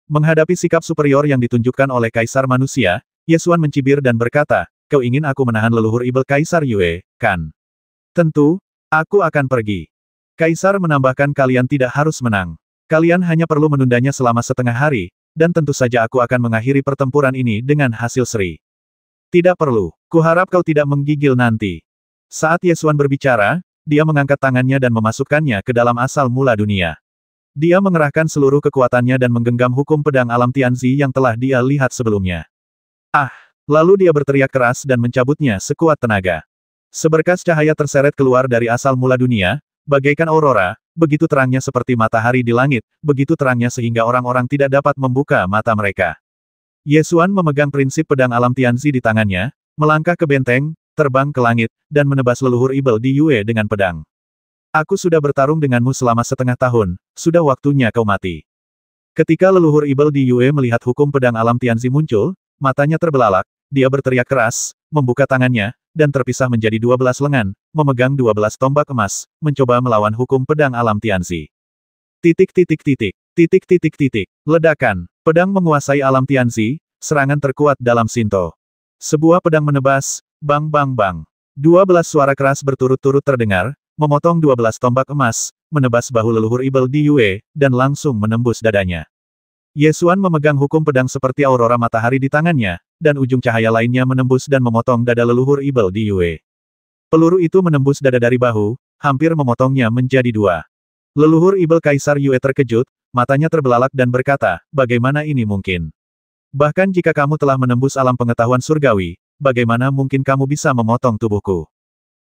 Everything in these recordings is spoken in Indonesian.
Menghadapi sikap superior yang ditunjukkan oleh Kaisar Manusia, Ye Xuan mencibir dan berkata, kau ingin aku menahan leluhur Ibel Kaisar Yue, kan? Tentu, aku akan pergi. Kaisar menambahkan kalian tidak harus menang. Kalian hanya perlu menundanya selama setengah hari, dan tentu saja aku akan mengakhiri pertempuran ini dengan hasil seri. Tidak perlu. Kuharap kau tidak menggigil nanti. Saat Ye Xuan berbicara, dia mengangkat tangannya dan memasukkannya ke dalam asal mula dunia. Dia mengerahkan seluruh kekuatannya dan menggenggam hukum pedang alam Tianzi yang telah dia lihat sebelumnya. Ah! Lalu dia berteriak keras dan mencabutnya sekuat tenaga. Seberkas cahaya terseret keluar dari asal mula dunia, bagaikan aurora, begitu terangnya seperti matahari di langit, begitu terangnya sehingga orang-orang tidak dapat membuka mata mereka. Ye Xuan memegang prinsip pedang alam Tianzi di tangannya, melangkah ke benteng, terbang ke langit, dan menebas leluhur Ibel di Yue dengan pedang. Aku sudah bertarung denganmu selama setengah tahun, sudah waktunya kau mati. Ketika leluhur Ibel di Yue melihat hukum pedang alam Tianzi muncul, matanya terbelalak, dia berteriak keras, membuka tangannya, dan terpisah menjadi 12 lengan, memegang 12 tombak emas, mencoba melawan hukum pedang alam Tianzi. Ledakan. Pedang menguasai alam Tianzi, serangan terkuat dalam Shinto. Sebuah pedang menebas, bang bang bang. 12 suara keras berturut-turut terdengar, memotong 12 tombak emas, menebas bahu leluhur Ibel di Yue, dan langsung menembus dadanya. Ye Xuan memegang hukum pedang seperti aurora matahari di tangannya, dan ujung cahaya lainnya menembus dan memotong dada leluhur Ibel di Yue. Peluru itu menembus dada dari bahu, hampir memotongnya menjadi dua. Leluhur Ibel Kaisar Yue terkejut, matanya terbelalak dan berkata, bagaimana ini mungkin? Bahkan jika kamu telah menembus alam pengetahuan surgawi, bagaimana mungkin kamu bisa memotong tubuhku?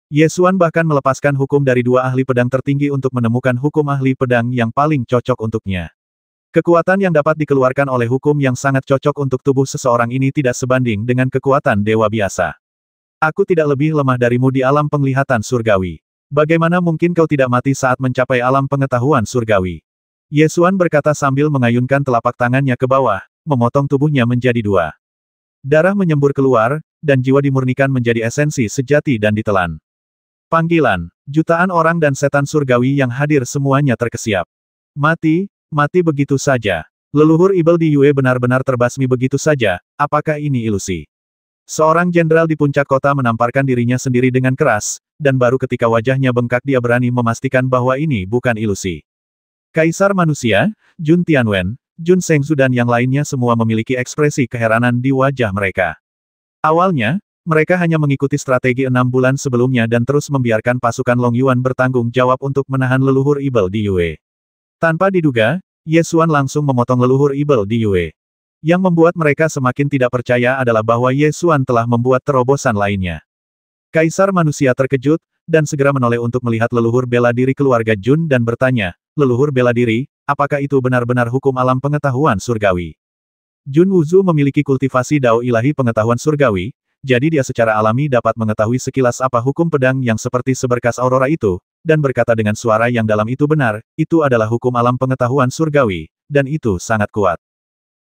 Ye Xuan bahkan melepaskan hukum dari dua ahli pedang tertinggi untuk menemukan hukum ahli pedang yang paling cocok untuknya. Kekuatan yang dapat dikeluarkan oleh hukum yang sangat cocok untuk tubuh seseorang ini tidak sebanding dengan kekuatan dewa biasa. Aku tidak lebih lemah darimu di alam penglihatan surgawi. Bagaimana mungkin kau tidak mati saat mencapai alam pengetahuan surgawi? Ye Xuan berkata sambil mengayunkan telapak tangannya ke bawah, memotong tubuhnya menjadi dua. Darah menyembur keluar, dan jiwa dimurnikan menjadi esensi sejati dan ditelan. Panggilan, jutaan orang dan setan surgawi yang hadir semuanya terkesiap. Mati, mati begitu saja. Leluhur Ibel di Yue benar-benar terbasmi begitu saja, apakah ini ilusi? Seorang jenderal di puncak kota menamparkan dirinya sendiri dengan keras, dan baru ketika wajahnya bengkak dia berani memastikan bahwa ini bukan ilusi. Kaisar Manusia, Jun Tianwen, Jun Zhengzhu dan yang lainnya semua memiliki ekspresi keheranan di wajah mereka. Awalnya, mereka hanya mengikuti strategi 6 bulan sebelumnya dan terus membiarkan pasukan Long Yuan bertanggung jawab untuk menahan leluhur Ibel di Yue. Tanpa diduga, Ye Xuan langsung memotong leluhur Ibel di Yue. Yang membuat mereka semakin tidak percaya adalah bahwa Ye Xuan telah membuat terobosan lainnya. Kaisar Manusia terkejut, dan segera menoleh untuk melihat leluhur bela diri keluarga Jun dan bertanya, leluhur bela diri, apakah itu benar-benar hukum alam pengetahuan surgawi? Jun Wuzu memiliki kultivasi dao ilahi pengetahuan surgawi, jadi dia secara alami dapat mengetahui sekilas apa hukum pedang yang seperti seberkas aurora itu, dan berkata dengan suara yang dalam itu benar, itu adalah hukum alam pengetahuan surgawi, dan itu sangat kuat.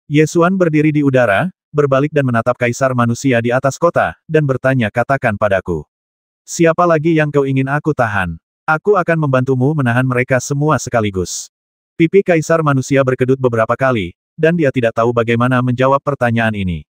Ye Xuan berdiri di udara, berbalik dan menatap Kaisar Manusia di atas kota, dan bertanya katakan padaku. Siapa lagi yang kau ingin aku tahan? Aku akan membantumu menahan mereka semua sekaligus. Pipi Kaisar Manusia berkedut beberapa kali, dan dia tidak tahu bagaimana menjawab pertanyaan ini.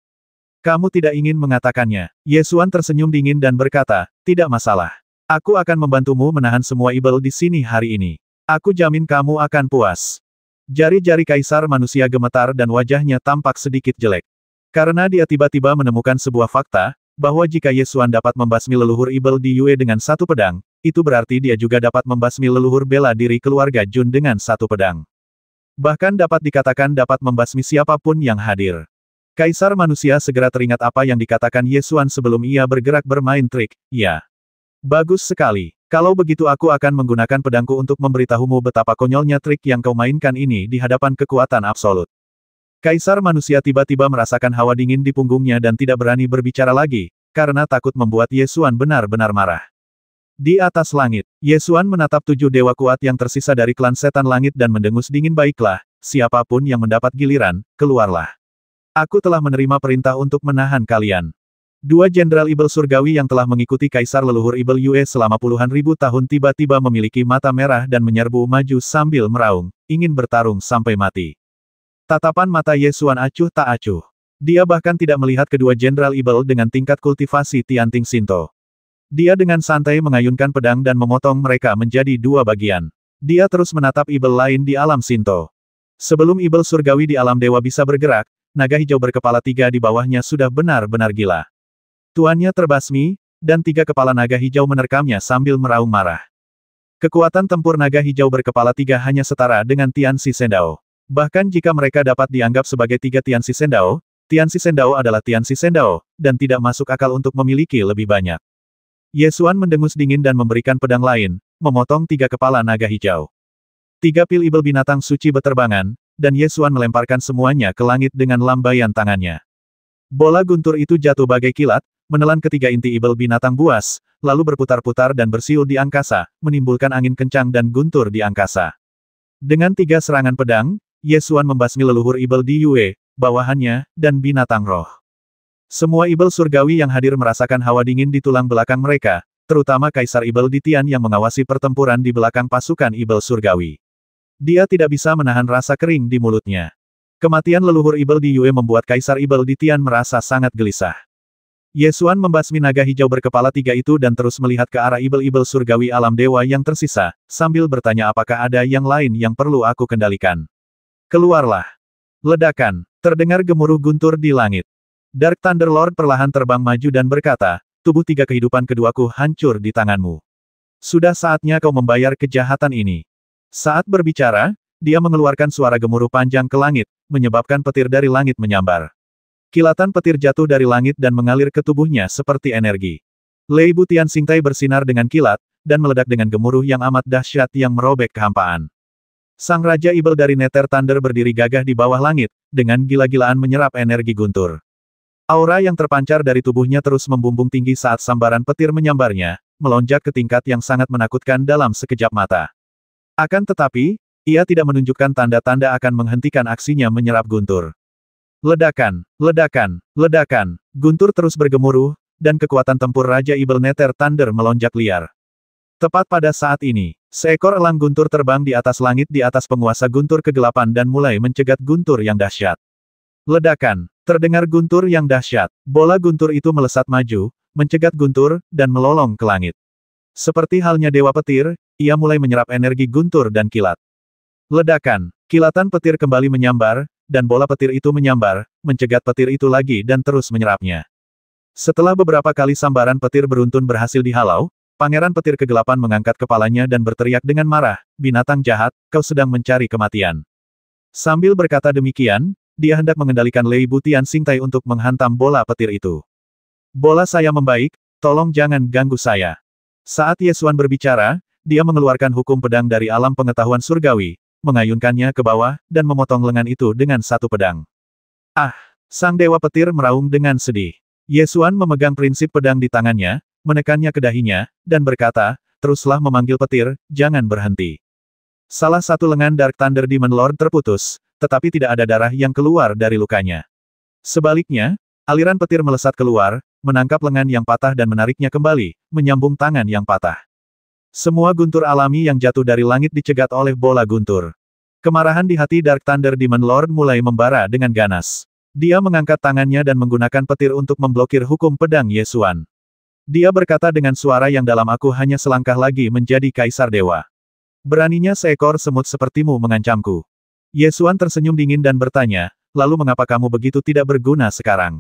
Kamu tidak ingin mengatakannya. Ye Xuan tersenyum dingin dan berkata, tidak masalah. Aku akan membantumu menahan semua Ibel di sini hari ini. Aku jamin kamu akan puas. Jari-jari Kaisar Manusia gemetar dan wajahnya tampak sedikit jelek. Karena dia tiba-tiba menemukan sebuah fakta, bahwa jika Ye Xuan dapat membasmi leluhur Ibel di Yue dengan satu pedang, itu berarti dia juga dapat membasmi leluhur bela diri keluarga Jun dengan satu pedang. Bahkan dapat dikatakan dapat membasmi siapapun yang hadir. Kaisar Manusia segera teringat apa yang dikatakan Ye Xuan sebelum ia bergerak bermain trik, ya. Bagus sekali. Kalau begitu aku akan menggunakan pedangku untuk memberitahumu betapa konyolnya trik yang kau mainkan ini di hadapan kekuatan absolut. Kaisar Manusia tiba-tiba merasakan hawa dingin di punggungnya dan tidak berani berbicara lagi, karena takut membuat Ye Xuan benar-benar marah. Di atas langit, Ye Xuan menatap 7 dewa kuat yang tersisa dari klan setan langit dan mendengus dingin baiklah, siapapun yang mendapat giliran, keluarlah. Aku telah menerima perintah untuk menahan kalian. 2 jenderal Ibel surgawi yang telah mengikuti Kaisar leluhur Ibel Yue selama puluhan ribu tahun tiba-tiba memiliki mata merah dan menyerbu maju sambil meraung, ingin bertarung sampai mati. Tatapan mata Ye Xuan acuh tak acuh. Dia bahkan tidak melihat kedua Jenderal Ibel dengan tingkat kultivasi Tianting Sinto. Dia dengan santai mengayunkan pedang dan memotong mereka menjadi dua bagian. Dia terus menatap Ibel lain di alam Sinto. Sebelum Ibel surgawi di alam dewa bisa bergerak, naga hijau berkepala 3 di bawahnya sudah benar-benar gila. Tuannya terbasmi, dan 3 kepala naga hijau menerkamnya sambil meraung marah. Kekuatan tempur naga hijau berkepala 3 hanya setara dengan Tianxi Sendao. Bahkan jika mereka dapat dianggap sebagai 3 Tianxi Sendao adalah Tianxi Sendao, dan tidak masuk akal untuk memiliki lebih banyak. Ye Xuan mendengus dingin dan memberikan pedang lain, memotong 3 kepala naga hijau. 3 pil ibel binatang suci beterbangan, dan Ye Xuan melemparkan semuanya ke langit dengan lambaian tangannya. Bola guntur itu jatuh bagai kilat, menelan ketiga inti ibel binatang buas, lalu berputar-putar dan bersiul di angkasa, menimbulkan angin kencang dan guntur di angkasa. Dengan 3 serangan pedang, Ye Xuan membasmi leluhur ibel di Yue, bawahannya, dan binatang roh. Semua ibel surgawi yang hadir merasakan hawa dingin di tulang belakang mereka, terutama Kaisar Ibel di Tian yang mengawasi pertempuran di belakang pasukan ibel surgawi. Dia tidak bisa menahan rasa kering di mulutnya. Kematian leluhur ibel di Yue membuat Kaisar Ibel di Tian merasa sangat gelisah. Ye Xuan membasmi naga hijau berkepala 3 itu dan terus melihat ke arah ibel-ibel surgawi alam dewa yang tersisa, sambil bertanya apakah ada yang lain yang perlu aku kendalikan. Keluarlah. Ledakan. Terdengar gemuruh guntur di langit. Dark Thunder Lord perlahan terbang maju dan berkata, tubuh 3 kehidupan keduaku hancur di tanganmu. Sudah saatnya kau membayar kejahatan ini. Saat berbicara, dia mengeluarkan suara gemuruh panjang ke langit, menyebabkan petir dari langit menyambar. Kilatan petir jatuh dari langit dan mengalir ke tubuhnya seperti energi. Lei Butian Xingtai bersinar dengan kilat, dan meledak dengan gemuruh yang amat dahsyat yang merobek kehampaan. Sang Raja Ibel dari Nether Thunder berdiri gagah di bawah langit, dengan gila-gilaan menyerap energi guntur. Aura yang terpancar dari tubuhnya terus membumbung tinggi saat sambaran petir menyambarnya, melonjak ke tingkat yang sangat menakutkan dalam sekejap mata. Akan tetapi, ia tidak menunjukkan tanda-tanda akan menghentikan aksinya menyerap guntur. Ledakan, ledakan, ledakan, guntur terus bergemuruh, dan kekuatan tempur Raja Ibel Nether Thunder melonjak liar. Tepat pada saat ini, seekor elang guntur terbang di atas langit di atas penguasa guntur kegelapan dan mulai mencegat guntur yang dahsyat. Ledakan, terdengar guntur yang dahsyat. Bola guntur itu melesat maju, mencegat guntur, dan melolong ke langit. Seperti halnya Dewa Petir, ia mulai menyerap energi guntur dan kilat. Ledakan, kilatan petir kembali menyambar, dan bola petir itu menyambar, mencegat petir itu lagi dan terus menyerapnya. Setelah beberapa kali sambaran petir beruntun berhasil dihalau, Pangeran Petir Kegelapan mengangkat kepalanya dan berteriak dengan marah, binatang jahat, kau sedang mencari kematian. Sambil berkata demikian, dia hendak mengendalikan Lei Butian Xingtai untuk menghantam bola petir itu. Bola saya membaik, tolong jangan ganggu saya. Saat Ye Xuan berbicara, dia mengeluarkan hukum pedang dari alam pengetahuan surgawi, mengayunkannya ke bawah, dan memotong lengan itu dengan satu pedang. Ah! Sang Dewa Petir meraung dengan sedih. Ye Xuan memegang prinsip pedang di tangannya, menekannya ke dahinya, dan berkata, teruslah memanggil petir, jangan berhenti. Salah satu lengan Dark Thunder Demon Lord terputus, tetapi tidak ada darah yang keluar dari lukanya. Sebaliknya, aliran petir melesat keluar, menangkap lengan yang patah dan menariknya kembali, menyambung tangan yang patah. Semua guntur alami yang jatuh dari langit dicegat oleh bola guntur. Kemarahan di hati Dark Thunder Demon Lord mulai membara dengan ganas. Dia mengangkat tangannya dan menggunakan petir untuk memblokir hukum pedang Ye Xuan. Dia berkata dengan suara yang dalam, aku hanya selangkah lagi menjadi Kaisar Dewa. Beraninya seekor semut sepertimu mengancamku. Ye Xuan tersenyum dingin dan bertanya, lalu mengapa kamu begitu tidak berguna sekarang?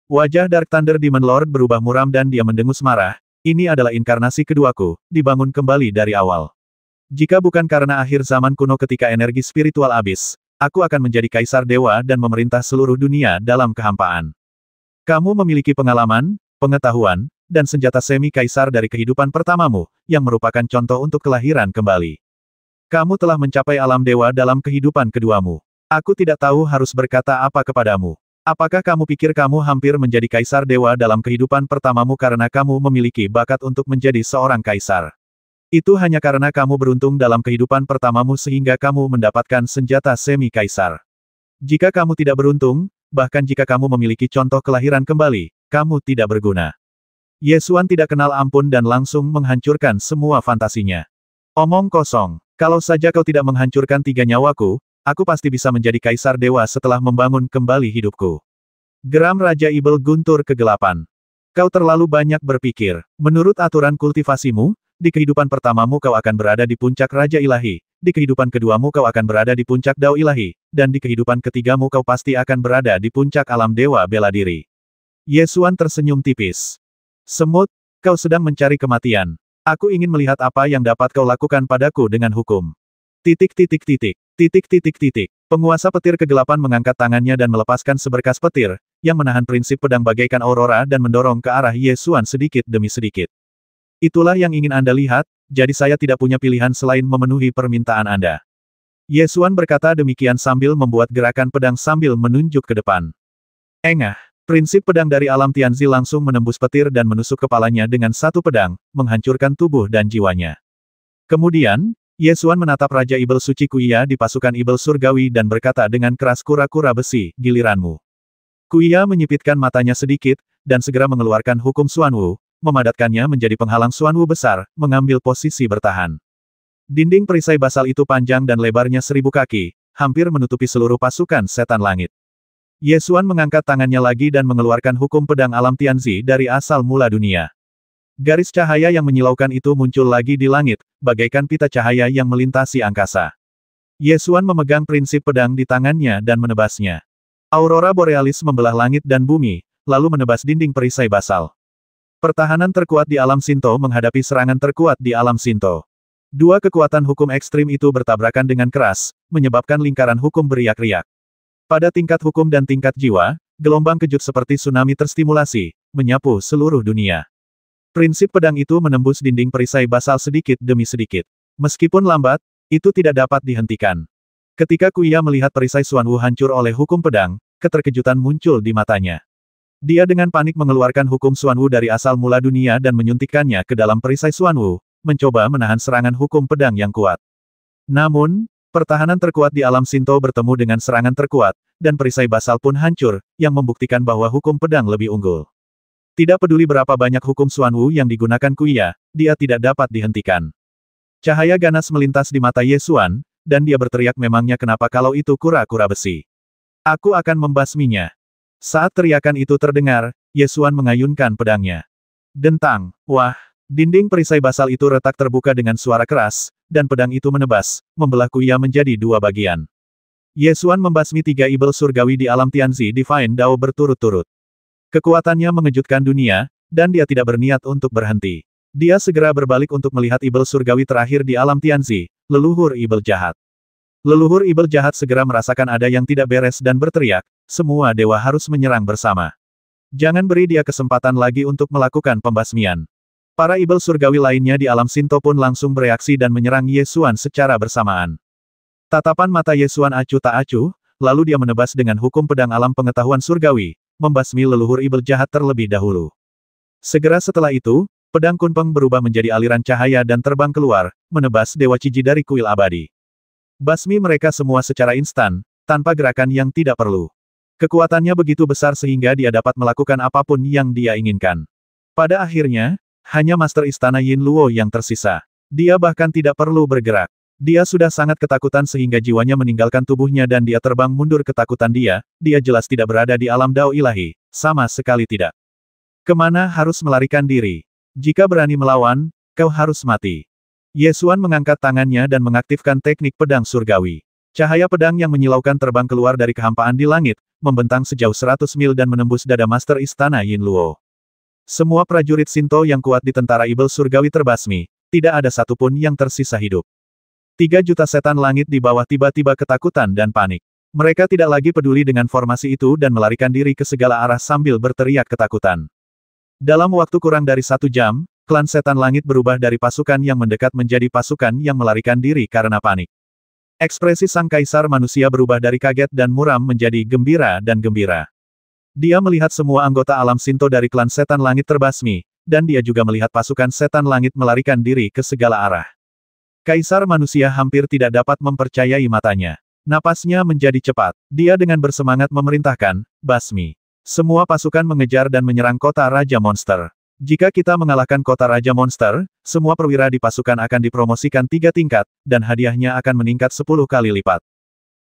Wajah Dark Thunder Demon Lord berubah muram dan dia mendengus marah, ini adalah inkarnasi keduaku, dibangun kembali dari awal. Jika bukan karena akhir zaman kuno ketika energi spiritual habis, aku akan menjadi Kaisar Dewa dan memerintah seluruh dunia dalam kehampaan. Kamu memiliki pengalaman, pengetahuan, dan senjata semi-kaisar dari kehidupan pertamamu, yang merupakan contoh untuk kelahiran kembali. Kamu telah mencapai alam dewa dalam kehidupan keduamu. Aku tidak tahu harus berkata apa kepadamu. Apakah kamu pikir kamu hampir menjadi Kaisar Dewa dalam kehidupan pertamamu karena kamu memiliki bakat untuk menjadi seorang kaisar? Itu hanya karena kamu beruntung dalam kehidupan pertamamu sehingga kamu mendapatkan senjata semi-kaisar. Jika kamu tidak beruntung, bahkan jika kamu memiliki contoh kelahiran kembali, kamu tidak berguna. Ye Xuan tidak kenal ampun dan langsung menghancurkan semua fantasinya. Omong kosong. Kalau saja kau tidak menghancurkan 3 nyawaku, aku pasti bisa menjadi kaisar dewa setelah membangun kembali hidupku. Geram Raja Ibel guntur kegelapan. Kau terlalu banyak berpikir. Menurut aturan kultivasimu, di kehidupan pertamamu kau akan berada di puncak Raja Ilahi, di kehidupan keduamu kau akan berada di puncak Dao Ilahi, dan di kehidupan ketigamu kau pasti akan berada di puncak alam dewa bela diri. Ye Xuan tersenyum tipis. Semut, kau sedang mencari kematian. Aku ingin melihat apa yang dapat kau lakukan padaku dengan hukum. Titik titik titik. Titik titik titik. Penguasa petir kegelapan mengangkat tangannya dan melepaskan seberkas petir, yang menahan prinsip pedang bagaikan aurora dan mendorong ke arah Ye Xuan sedikit demi sedikit. Itulah yang ingin Anda lihat, jadi saya tidak punya pilihan selain memenuhi permintaan Anda. Ye Xuan berkata demikian sambil membuat gerakan pedang sambil menunjuk ke depan. Engah, prinsip pedang dari alam Tianzi langsung menembus petir dan menusuk kepalanya dengan satu pedang, menghancurkan tubuh dan jiwanya. Kemudian, Ye Xuan menatap Raja Ibel Suci Kuiya di pasukan Ibel Surgawi dan berkata dengan keras, kura-kura besi, giliranmu. Kuiya menyipitkan matanya sedikit, dan segera mengeluarkan hukum Xuanwu, memadatkannya menjadi penghalang Xuanwu besar, mengambil posisi bertahan. Dinding perisai basal itu panjang dan lebarnya 1000 kaki, hampir menutupi seluruh pasukan setan langit. Ye Xuan mengangkat tangannya lagi dan mengeluarkan hukum pedang alam Tianzi dari asal mula dunia. Garis cahaya yang menyilaukan itu muncul lagi di langit, bagaikan pita cahaya yang melintasi angkasa. Ye Xuan memegang prinsip pedang di tangannya dan menebasnya. Aurora borealis membelah langit dan bumi, lalu menebas dinding perisai basal. Pertahanan terkuat di alam Sinto menghadapi serangan terkuat di alam Sinto. Dua kekuatan hukum ekstrim itu bertabrakan dengan keras, menyebabkan lingkaran hukum beriak-riak. Pada tingkat hukum dan tingkat jiwa, gelombang kejut seperti tsunami terstimulasi, menyapu seluruh dunia. Prinsip pedang itu menembus dinding perisai basal sedikit demi sedikit. Meskipun lambat, itu tidak dapat dihentikan. Ketika Kuiya melihat perisai Xuanwu hancur oleh hukum pedang, keterkejutan muncul di matanya. Dia dengan panik mengeluarkan hukum Xuanwu dari asal mula dunia dan menyuntikkannya ke dalam perisai Xuanwu, mencoba menahan serangan hukum pedang yang kuat. Namun, pertahanan terkuat di alam Sinto bertemu dengan serangan terkuat, dan perisai basal pun hancur, yang membuktikan bahwa hukum pedang lebih unggul. Tidak peduli berapa banyak hukum Xuanwu yang digunakan Kuiya, dia tidak dapat dihentikan. Cahaya ganas melintas di mata Ye Xuan, dan dia berteriak, memangnya kenapa kalau itu kura-kura besi. Aku akan membasminya. Saat teriakan itu terdengar, Ye Xuan mengayunkan pedangnya. Dentang, wah, dinding perisai basal itu retak terbuka dengan suara keras, dan pedang itu menebas, membelah Kuiya menjadi dua bagian. Ye Xuan membasmi 3 Ibel Surgawi di alam Tianzi Divine Dao berturut-turut. Kekuatannya mengejutkan dunia, dan dia tidak berniat untuk berhenti. Dia segera berbalik untuk melihat Ibel Surgawi terakhir di alam Tianzi, leluhur Ibel jahat. Leluhur Ibel jahat segera merasakan ada yang tidak beres dan berteriak, semua dewa harus menyerang bersama. Jangan beri dia kesempatan lagi untuk melakukan pembasmian. Para Ibel Surgawi lainnya di alam Sinto pun langsung bereaksi dan menyerang Ye Xuan secara bersamaan. Tatapan mata Ye Xuan acuh tak acuh, lalu dia menebas dengan hukum pedang alam pengetahuan surgawi, membasmi leluhur Ibel jahat terlebih dahulu. Segera setelah itu, pedang Kunpeng berubah menjadi aliran cahaya dan terbang keluar, menebas Dewa Ciji dari kuil abadi. Basmi mereka semua secara instan, tanpa gerakan yang tidak perlu. Kekuatannya begitu besar sehingga dia dapat melakukan apapun yang dia inginkan. Pada akhirnya, hanya Master Istana Yin Luo yang tersisa. Dia bahkan tidak perlu bergerak. Dia sudah sangat ketakutan sehingga jiwanya meninggalkan tubuhnya dan dia terbang mundur ketakutan dia jelas tidak berada di alam Dao Ilahi, sama sekali tidak. Kemana harus melarikan diri? Jika berani melawan, kau harus mati. Ye Xuan mengangkat tangannya dan mengaktifkan teknik pedang surgawi. Cahaya pedang yang menyilaukan terbang keluar dari kehampaan di langit, membentang sejauh 100 mil dan menembus dada Master Istana Yin Luo. Semua prajurit Sinto yang kuat di tentara Ibel Surgawi terbasmi, tidak ada satupun yang tersisa hidup. 3 juta setan langit di bawah tiba-tiba ketakutan dan panik. Mereka tidak lagi peduli dengan formasi itu dan melarikan diri ke segala arah sambil berteriak ketakutan. Dalam waktu kurang dari 1 jam, klan setan langit berubah dari pasukan yang mendekat menjadi pasukan yang melarikan diri karena panik. Ekspresi sang kaisar manusia berubah dari kaget dan muram menjadi gembira dan gembira. Dia melihat semua anggota alam Sinto dari klan setan langit terbasmi, dan dia juga melihat pasukan setan langit melarikan diri ke segala arah. Kaisar manusia hampir tidak dapat mempercayai matanya. Napasnya menjadi cepat. Dia dengan bersemangat memerintahkan, basmi. Semua pasukan mengejar dan menyerang kota Raja Monster. Jika kita mengalahkan kota Raja Monster, semua perwira di pasukan akan dipromosikan 3 tingkat, dan hadiahnya akan meningkat 10 kali lipat.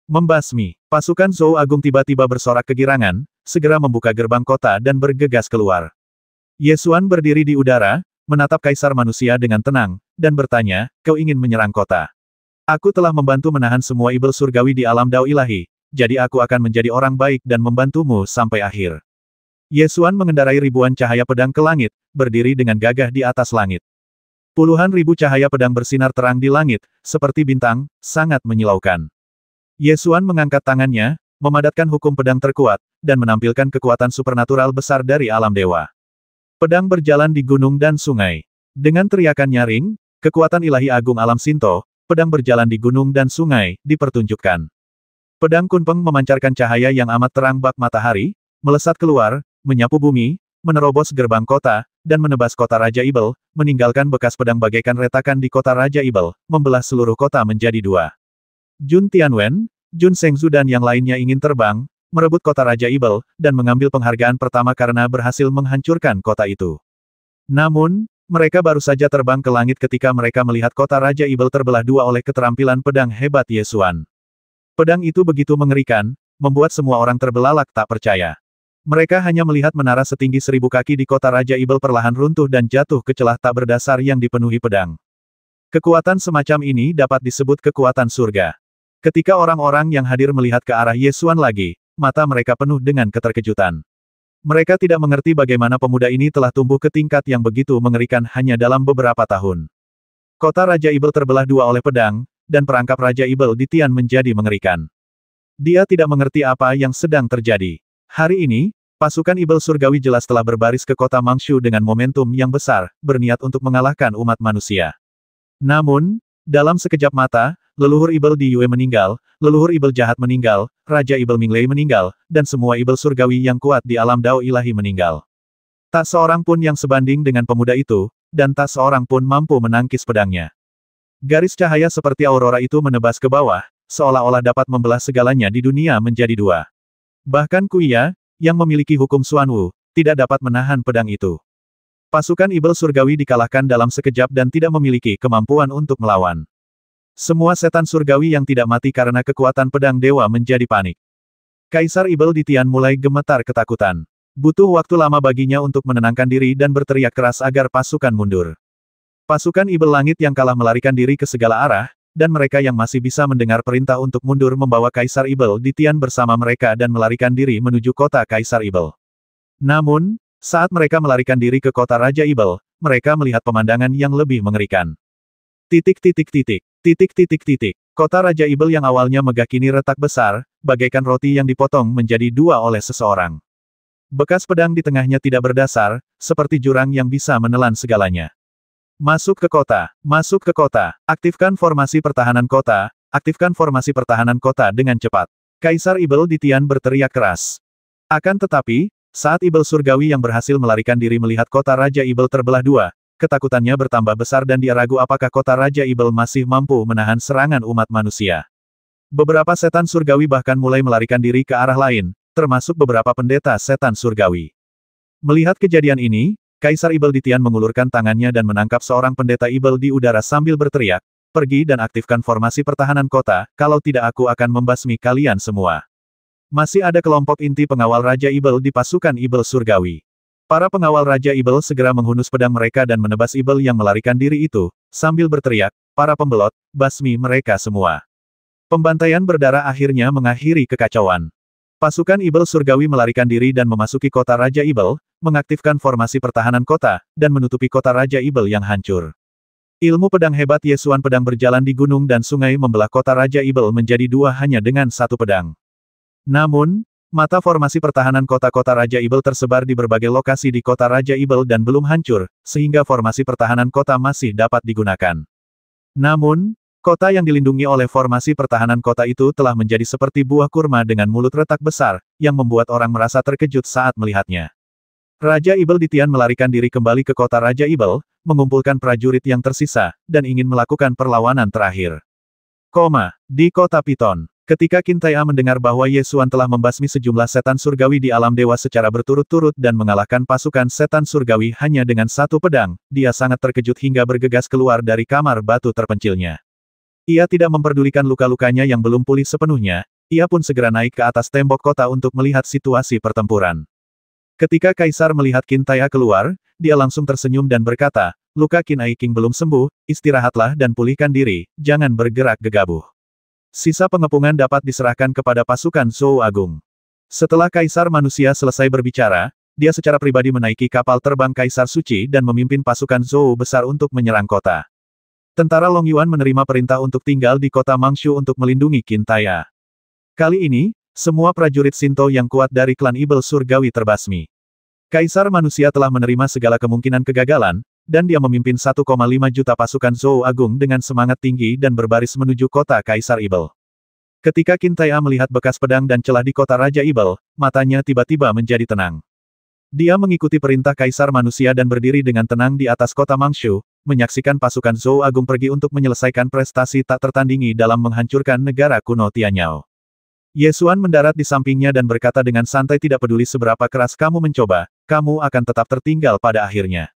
Membasmi. Pasukan Zhou Agung tiba-tiba bersorak kegirangan, segera membuka gerbang kota dan bergegas keluar. Ye Xuan berdiri di udara, menatap Kaisar Manusia dengan tenang, dan bertanya, kau ingin menyerang kota? Aku telah membantu menahan semua ibel surgawi di alam Dao Ilahi, jadi aku akan menjadi orang baik dan membantumu sampai akhir. Ye Xuan mengendarai ribuan cahaya pedang ke langit, berdiri dengan gagah di atas langit. Puluhan ribu cahaya pedang bersinar terang di langit, seperti bintang, sangat menyilaukan. Ye Xuan mengangkat tangannya, memadatkan hukum pedang terkuat, dan menampilkan kekuatan supernatural besar dari alam dewa. Pedang berjalan di gunung dan sungai. Dengan teriakan nyaring, kekuatan ilahi agung alam Sinto, pedang berjalan di gunung dan sungai, dipertunjukkan. Pedang Kunpeng memancarkan cahaya yang amat terang bak matahari, melesat keluar, menyapu bumi, menerobos gerbang kota, dan menebas kota Raja Ibel, meninggalkan bekas pedang bagaikan retakan di kota Raja Ibel, membelah seluruh kota menjadi dua. Jun Tianwen, Jun Shengzu dan yang lainnya ingin terbang, merebut kota Raja Ibel, dan mengambil penghargaan pertama karena berhasil menghancurkan kota itu. Namun, mereka baru saja terbang ke langit ketika mereka melihat kota Raja Ibel terbelah dua oleh keterampilan pedang hebat Ye Xuan. Pedang itu begitu mengerikan, membuat semua orang terbelalak tak percaya. Mereka hanya melihat menara setinggi 1000 kaki di kota Raja Ibel perlahan runtuh dan jatuh ke celah tak berdasar yang dipenuhi pedang. Kekuatan semacam ini dapat disebut kekuatan surga. Ketika orang-orang yang hadir melihat ke arah Ye Xuan lagi, mata mereka penuh dengan keterkejutan. Mereka tidak mengerti bagaimana pemuda ini telah tumbuh ke tingkat yang begitu mengerikan hanya dalam beberapa tahun. Kota Raja Ibel terbelah dua oleh pedang, dan perangkap Raja Ibel di Tian menjadi mengerikan. Dia tidak mengerti apa yang sedang terjadi. Hari ini, pasukan Ibel surgawi jelas telah berbaris ke kota Mangshu dengan momentum yang besar, berniat untuk mengalahkan umat manusia. Namun, dalam sekejap mata, leluhur Ibel di Yue meninggal, leluhur Ibel jahat meninggal, Raja Ibel Minglei meninggal, dan semua Ibel surgawi yang kuat di alam Dao Ilahi meninggal. Tak seorang pun yang sebanding dengan pemuda itu, dan tak seorang pun mampu menangkis pedangnya. Garis cahaya seperti aurora itu menebas ke bawah, seolah-olah dapat membelah segalanya di dunia menjadi dua. Bahkan Kuya, yang memiliki hukum Xuanwu, tidak dapat menahan pedang itu. Pasukan Ibel surgawi dikalahkan dalam sekejap dan tidak memiliki kemampuan untuk melawan. Semua setan surgawi yang tidak mati karena kekuatan pedang dewa menjadi panik. Kaisar Ibel di Tian mulai gemetar ketakutan. Butuh waktu lama baginya untuk menenangkan diri dan berteriak keras agar pasukan mundur. Pasukan Ibel langit yang kalah melarikan diri ke segala arah, dan mereka yang masih bisa mendengar perintah untuk mundur membawa Kaisar Ibel di Tian bersama mereka dan melarikan diri menuju kota Kaisar Ibel. Namun, saat mereka melarikan diri ke kota Raja Ibel, mereka melihat pemandangan yang lebih mengerikan. Kota Raja Ibel yang awalnya megah kini retak besar, bagaikan roti yang dipotong menjadi dua oleh seseorang. Bekas pedang di tengahnya tidak berdasar, seperti jurang yang bisa menelan segalanya. Masuk ke kota, masuk ke kota, aktifkan formasi pertahanan kota, aktifkan formasi pertahanan kota dengan cepat. Kaisar Ibel di Tian berteriak keras. Akan tetapi, saat Ibel surgawi yang berhasil melarikan diri melihat kota Raja Ibel terbelah dua, ketakutannya bertambah besar dan dia ragu apakah kota Raja Ibel masih mampu menahan serangan umat manusia. Beberapa setan surgawi bahkan mulai melarikan diri ke arah lain, termasuk beberapa pendeta setan surgawi. Melihat kejadian ini, Kaisar Ibel di Tian mengulurkan tangannya dan menangkap seorang pendeta Ibel di udara sambil berteriak, pergi dan aktifkan formasi pertahanan kota, kalau tidak aku akan membasmi kalian semua. Masih ada kelompok inti pengawal Raja Ibel di pasukan Ibel surgawi. Para pengawal Raja Ibel segera menghunus pedang mereka dan menebas Ibel yang melarikan diri itu, sambil berteriak, para pembelot, basmi mereka semua. Pembantaian berdarah akhirnya mengakhiri kekacauan. Pasukan Ibel surgawi melarikan diri dan memasuki kota Raja Ibel, mengaktifkan formasi pertahanan kota, dan menutupi kota Raja Ibel yang hancur. Ilmu pedang hebat Ye Xuan pedang berjalan di gunung dan sungai membelah kota Raja Ibel menjadi dua hanya dengan satu pedang. Namun, mata formasi pertahanan kota-kota Raja Ibel tersebar di berbagai lokasi di kota Raja Ibel dan belum hancur, sehingga formasi pertahanan kota masih dapat digunakan. Namun, kota yang dilindungi oleh formasi pertahanan kota itu telah menjadi seperti buah kurma dengan mulut retak besar, yang membuat orang merasa terkejut saat melihatnya. Raja Ibel di Tian melarikan diri kembali ke kota Raja Ibel, mengumpulkan prajurit yang tersisa, dan ingin melakukan perlawanan terakhir. Di kota Piton. Ketika Qintai mendengar bahwa Ye Xuan telah membasmi sejumlah setan surgawi di alam dewa secara berturut-turut dan mengalahkan pasukan setan surgawi hanya dengan satu pedang, dia sangat terkejut hingga bergegas keluar dari kamar batu terpencilnya. Ia tidak memperdulikan luka-lukanya yang belum pulih sepenuhnya, ia pun segera naik ke atas tembok kota untuk melihat situasi pertempuran. Ketika Kaisar melihat Qin Taya keluar, dia langsung tersenyum dan berkata, "Luka Qin Ai King belum sembuh, istirahatlah dan pulihkan diri, jangan bergerak gegabah. Sisa pengepungan dapat diserahkan kepada pasukan Zhou Agung." Setelah Kaisar Manusia selesai berbicara, dia secara pribadi menaiki kapal terbang Kaisar Suci dan memimpin pasukan Zhou besar untuk menyerang kota. Tentara Long Yuan menerima perintah untuk tinggal di kota Mangshu untuk melindungi Qin Taya. Kali ini, semua prajurit Shinto yang kuat dari klan Ibel Surgawi terbasmi. Kaisar Manusia telah menerima segala kemungkinan kegagalan, dan dia memimpin 1,5 juta pasukan Zhou Agung dengan semangat tinggi dan berbaris menuju kota Kaisar Ibel. Ketika Qin Taya melihat bekas pedang dan celah di kota Raja Ibel, matanya tiba-tiba menjadi tenang. Dia mengikuti perintah Kaisar Manusia dan berdiri dengan tenang di atas kota Mangshu, menyaksikan pasukan Zhou Agung pergi untuk menyelesaikan prestasi tak tertandingi dalam menghancurkan negara kuno Tianyao. Ye Xuan mendarat di sampingnya dan berkata dengan santai, "Tidak peduli seberapa keras kamu mencoba, kamu akan tetap tertinggal pada akhirnya."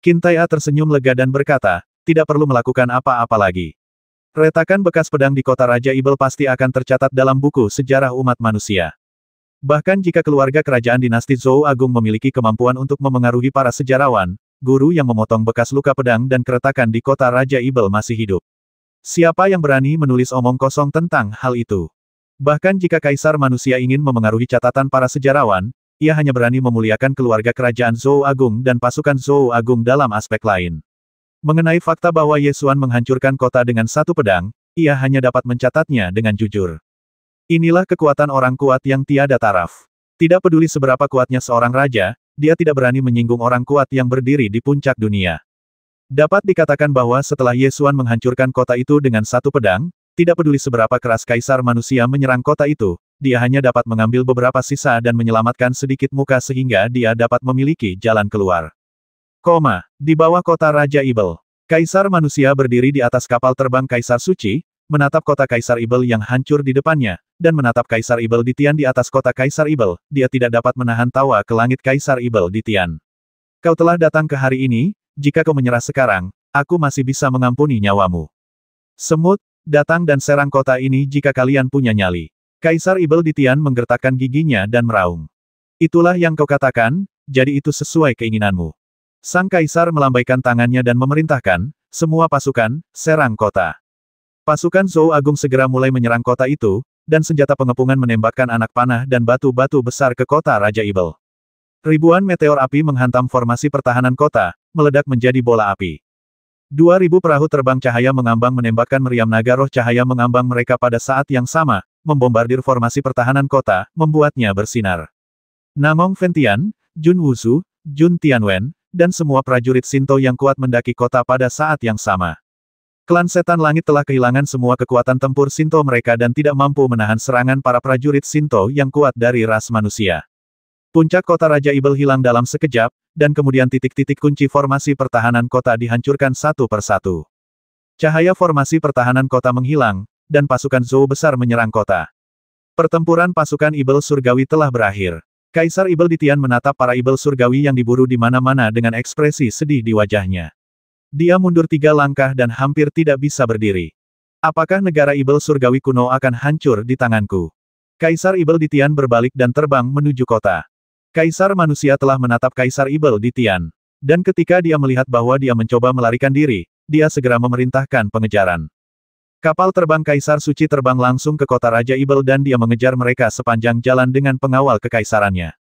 Qin Taya tersenyum lega dan berkata, "Tidak perlu melakukan apa-apa lagi. Retakan bekas pedang di kota Raja Ibel pasti akan tercatat dalam buku sejarah umat manusia. Bahkan jika keluarga kerajaan dinasti Zhou Agung memiliki kemampuan untuk memengaruhi para sejarawan, guru yang memotong bekas luka pedang dan keretakan di kota Raja Ibel masih hidup. Siapa yang berani menulis omong kosong tentang hal itu? Bahkan jika Kaisar Manusia ingin memengaruhi catatan para sejarawan, ia hanya berani memuliakan keluarga kerajaan Zhou Agung dan pasukan Zhou Agung dalam aspek lain. Mengenai fakta bahwa Ye Xuan menghancurkan kota dengan satu pedang, ia hanya dapat mencatatnya dengan jujur. Inilah kekuatan orang kuat yang tiada taraf. Tidak peduli seberapa kuatnya seorang raja, dia tidak berani menyinggung orang kuat yang berdiri di puncak dunia. Dapat dikatakan bahwa setelah Ye Xuan menghancurkan kota itu dengan satu pedang, tidak peduli seberapa keras Kaisar Manusia menyerang kota itu, dia hanya dapat mengambil beberapa sisa dan menyelamatkan sedikit muka sehingga dia dapat memiliki jalan keluar. Di bawah kota Raja Ibel, Kaisar Manusia berdiri di atas kapal terbang Kaisar Suci, menatap kota Kaisar Ibel yang hancur di depannya, dan menatap Kaisar Ibel di Tian di atas kota Kaisar Ibel, dia tidak dapat menahan tawa ke langit Kaisar Ibel di Tian. "Kau telah datang ke hari ini, jika kau menyerah sekarang, aku masih bisa mengampuni nyawamu. Semut, datang dan serang kota ini jika kalian punya nyali." Kaisar Ibel di Tian menggertakkan giginya dan meraung. "Itulah yang kau katakan, jadi itu sesuai keinginanmu." Sang Kaisar melambaikan tangannya dan memerintahkan, "Semua pasukan, serang kota." Pasukan Zhou Agung segera mulai menyerang kota itu, dan senjata pengepungan menembakkan anak panah dan batu-batu besar ke kota Raja Ibel. Ribuan meteor api menghantam formasi pertahanan kota, meledak menjadi bola api. 2.000 perahu terbang cahaya mengambang menembakkan meriam naga roh cahaya mengambang mereka pada saat yang sama, membombardir formasi pertahanan kota, membuatnya bersinar. Nangong Fentian, Jun Wusu, Jun Tianwen, dan semua prajurit Shinto yang kuat mendaki kota pada saat yang sama. Klan Setan Langit telah kehilangan semua kekuatan tempur Shinto mereka dan tidak mampu menahan serangan para prajurit Shinto yang kuat dari ras manusia. Puncak kota Raja Ibel hilang dalam sekejap, dan kemudian titik-titik kunci formasi pertahanan kota dihancurkan satu persatu. Cahaya formasi pertahanan kota menghilang, dan pasukan Zhou besar menyerang kota. Pertempuran pasukan Ibel Surgawi telah berakhir. Kaisar Ibel di Tian menatap para Ibel Surgawi yang diburu di mana-mana dengan ekspresi sedih di wajahnya. Dia mundur 3 langkah dan hampir tidak bisa berdiri. "Apakah negara Ibel Surgawi kuno akan hancur di tanganku?" Kaisar Ibel di Tian berbalik dan terbang menuju kota. Kaisar Manusia telah menatap Kaisar Ibel di Tian. Dan ketika dia melihat bahwa dia mencoba melarikan diri, dia segera memerintahkan pengejaran. Kapal terbang Kaisar Suci terbang langsung ke kota Raja Ibel dan dia mengejar mereka sepanjang jalan dengan pengawal kekaisarannya.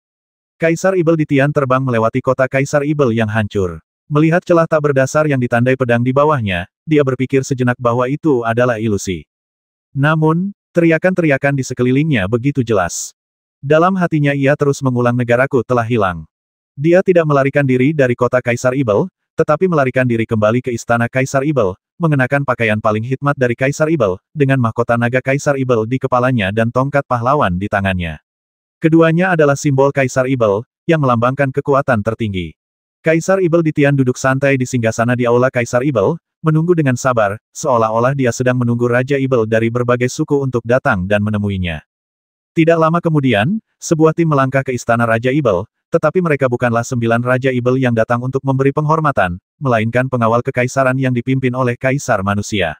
Kaisar Ibel di Tian terbang melewati kota Kaisar Ibel yang hancur. Melihat celah tak berdasar yang ditandai pedang di bawahnya, dia berpikir sejenak bahwa itu adalah ilusi. Namun, teriakan-teriakan di sekelilingnya begitu jelas. Dalam hatinya ia terus mengulang, negaraku telah hilang. Dia tidak melarikan diri dari kota Kaisar Ibel, tetapi melarikan diri kembali ke istana Kaisar Ibel, mengenakan pakaian paling hikmat dari Kaisar Ibel, dengan mahkota naga Kaisar Ibel di kepalanya dan tongkat pahlawan di tangannya. Keduanya adalah simbol Kaisar Ibel, yang melambangkan kekuatan tertinggi. Kaisar Ibel di Tian duduk santai di singgasana di aula Kaisar Ibel, menunggu dengan sabar, seolah-olah dia sedang menunggu Raja Ibel dari berbagai suku untuk datang dan menemuinya. Tidak lama kemudian, sebuah tim melangkah ke istana Raja Ibel, tetapi mereka bukanlah 9 Raja Ibel yang datang untuk memberi penghormatan, melainkan pengawal kekaisaran yang dipimpin oleh Kaisar Manusia.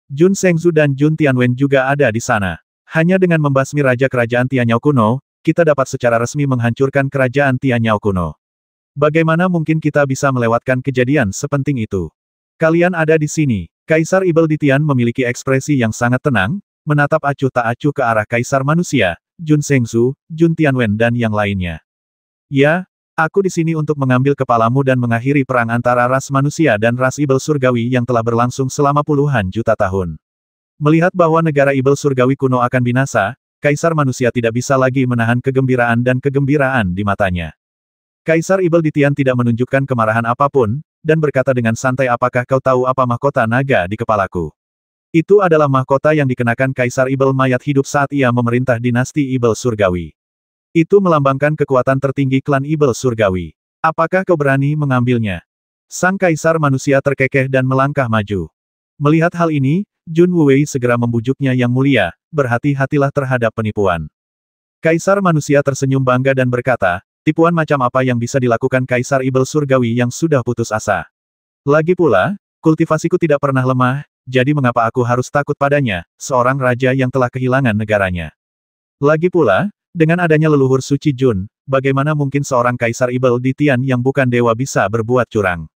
Jun Shengzu dan Jun Tianwen juga ada di sana. Hanya dengan membasmi Raja Kerajaan Tianyao kuno, kita dapat secara resmi menghancurkan Kerajaan Tianyao kuno. Bagaimana mungkin kita bisa melewatkan kejadian sepenting itu? Kalian ada di sini. Kaisar Ibel di Tian memiliki ekspresi yang sangat tenang, menatap acuh tak acuh ke arah Kaisar Manusia, Jun Zhengzu, Jun Tianwen dan yang lainnya. Ya, aku di sini untuk mengambil kepalamu dan mengakhiri perang antara ras manusia dan ras Ibel Surgawi yang telah berlangsung selama puluhan juta tahun. Melihat bahwa negara Ibel Surgawi kuno akan binasa, Kaisar Manusia tidak bisa lagi menahan kegembiraan dan kegembiraan di matanya. Kaisar Ibel di Tian tidak menunjukkan kemarahan apapun, dan berkata dengan santai, apakah kau tahu apa mahkota naga di kepalaku? Itu adalah mahkota yang dikenakan Kaisar Ibel mayat hidup saat ia memerintah dinasti Ibel Surgawi. Itu melambangkan kekuatan tertinggi klan Ibel Surgawi. Apakah kau berani mengambilnya? Sang Kaisar Manusia terkekeh dan melangkah maju. Melihat hal ini, Jun Wuwei segera membujuknya, yang mulia, berhati-hatilah terhadap penipuan. Kaisar Manusia tersenyum bangga dan berkata, tipuan macam apa yang bisa dilakukan Kaisar Ibel Surgawi yang sudah putus asa? Lagi pula, kultivasiku tidak pernah lemah, jadi mengapa aku harus takut padanya, seorang raja yang telah kehilangan negaranya? Lagi pula, dengan adanya leluhur suci Jun, bagaimana mungkin seorang Kaisar Ibel di Tian yang bukan dewa bisa berbuat curang?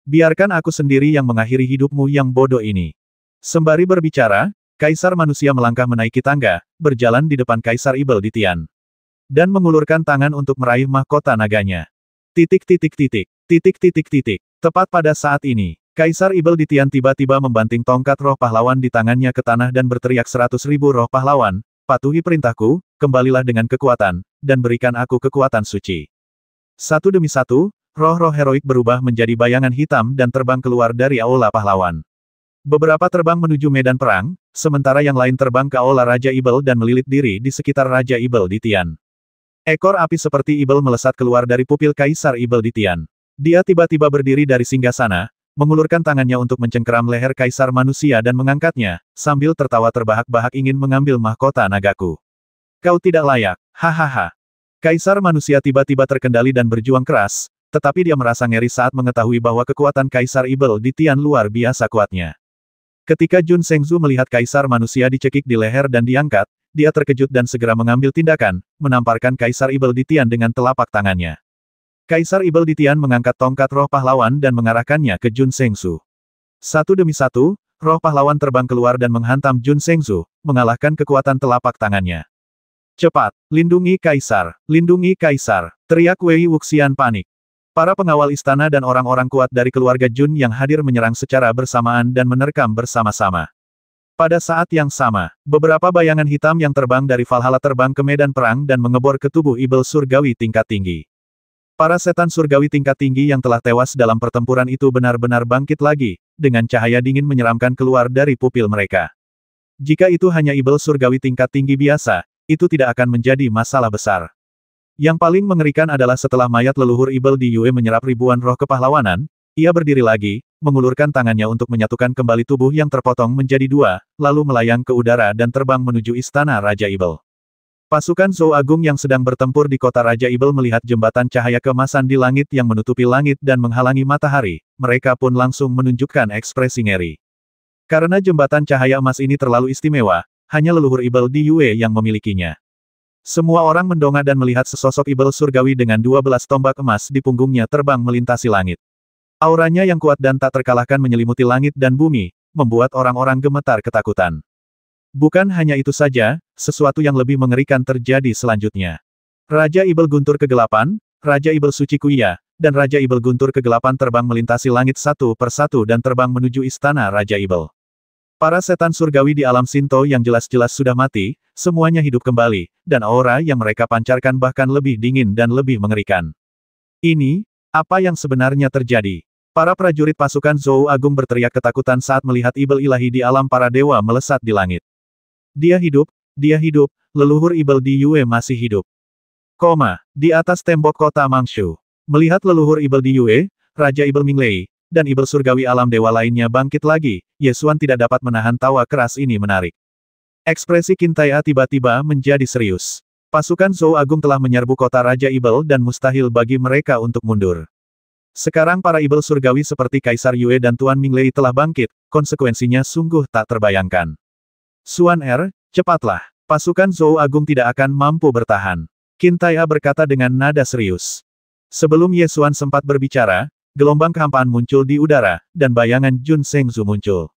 Biarkan aku sendiri yang mengakhiri hidupmu yang bodoh ini. Sembari berbicara, Kaisar Manusia melangkah menaiki tangga, berjalan di depan Kaisar Ibel di Tian. Dan mengulurkan tangan untuk meraih mahkota naganya. Tepat pada saat ini, Kaisar Ibel di Tian tiba-tiba membanting tongkat roh pahlawan di tangannya ke tanah dan berteriak, 100.000 roh pahlawan, patuhi perintahku, kembalilah dengan kekuatan, dan berikan aku kekuatan suci. Satu demi satu, roh-roh heroik berubah menjadi bayangan hitam dan terbang keluar dari aula pahlawan. Beberapa terbang menuju medan perang, sementara yang lain terbang ke aula Raja Ibel dan melilit diri di sekitar Raja Ibel di Tian. Ekor api seperti Ibel melesat keluar dari pupil Kaisar Ibel di Tian. Dia tiba-tiba berdiri dari singgasana, mengulurkan tangannya untuk mencengkeram leher Kaisar Manusia dan mengangkatnya, sambil tertawa terbahak-bahak ingin mengambil mahkota nagaku. Kau tidak layak, hahaha. Kaisar Manusia tiba-tiba terkendali dan berjuang keras, tetapi dia merasa ngeri saat mengetahui bahwa kekuatan Kaisar Ibel di Tian luar biasa kuatnya. Ketika Jun Zhengzu melihat Kaisar Manusia dicekik di leher dan diangkat, dia terkejut dan segera mengambil tindakan, menamparkan Kaisar Ibel di Tian dengan telapak tangannya. Kaisar Ibel di Tian mengangkat tongkat roh pahlawan dan mengarahkannya ke Jun Zhengzu. Satu demi satu, roh pahlawan terbang keluar dan menghantam Jun Zhengzu, mengalahkan kekuatan telapak tangannya. Cepat, lindungi Kaisar, teriak Wei Wuxian panik. Para pengawal istana dan orang-orang kuat dari keluarga Jun yang hadir menyerang secara bersamaan dan menerkam bersama-sama. Pada saat yang sama, beberapa bayangan hitam yang terbang dari Valhalla terbang ke medan perang dan mengebor ke tubuh Ibel Surgawi tingkat tinggi. Para setan surgawi tingkat tinggi yang telah tewas dalam pertempuran itu benar-benar bangkit lagi, dengan cahaya dingin menyeramkan keluar dari pupil mereka. Jika itu hanya Ibel Surgawi tingkat tinggi biasa, itu tidak akan menjadi masalah besar. Yang paling mengerikan adalah setelah mayat leluhur Ibel di Yue menyerap ribuan roh kepahlawanan, ia berdiri lagi, mengulurkan tangannya untuk menyatukan kembali tubuh yang terpotong menjadi dua, lalu melayang ke udara dan terbang menuju istana Raja Ibel. Pasukan Zhou Agung yang sedang bertempur di kota Raja Ibel melihat jembatan cahaya keemasan di langit yang menutupi langit dan menghalangi matahari, mereka pun langsung menunjukkan ekspresi ngeri. Karena jembatan cahaya emas ini terlalu istimewa, hanya leluhur Ibel di Yue yang memilikinya. Semua orang mendongak dan melihat sesosok Ibel Surgawi dengan 12 tombak emas di punggungnya terbang melintasi langit. Auranya yang kuat dan tak terkalahkan menyelimuti langit dan bumi, membuat orang-orang gemetar ketakutan. Bukan hanya itu saja, sesuatu yang lebih mengerikan terjadi selanjutnya. Raja Ibel Guntur Kegelapan, Raja Ibel Suci Kuya, dan Raja Ibel Guntur Kegelapan terbang melintasi langit satu persatu dan terbang menuju istana Raja Ibel. Para setan surgawi di alam Shinto yang jelas-jelas sudah mati, semuanya hidup kembali, dan aura yang mereka pancarkan bahkan lebih dingin dan lebih mengerikan. Ini, apa yang sebenarnya terjadi? Para prajurit pasukan Zhou Agung berteriak ketakutan saat melihat Ibel ilahi di alam para dewa melesat di langit. Dia hidup, leluhur Ibel di Yue masih hidup. Di atas tembok kota Mangshu. Melihat leluhur Ibel di Yue, Raja Ibel Minglei, dan Ibel Surgawi alam dewa lainnya bangkit lagi, Yesuan tidak dapat menahan tawa keras ini menarik. Ekspresi Qintai tiba-tiba menjadi serius. Pasukan Zhou Agung telah menyerbu kota Raja Ibel dan mustahil bagi mereka untuk mundur. Sekarang para Ibel Surgawi seperti Kaisar Yue dan Tuan Minglei telah bangkit, konsekuensinya sungguh tak terbayangkan. Suan Er, cepatlah. Pasukan Zhou Agung tidak akan mampu bertahan. Qin Tai'a berkata dengan nada serius. Sebelum Ye Xuan sempat berbicara, gelombang kehampaan muncul di udara, dan bayangan Jun Zhengzu muncul.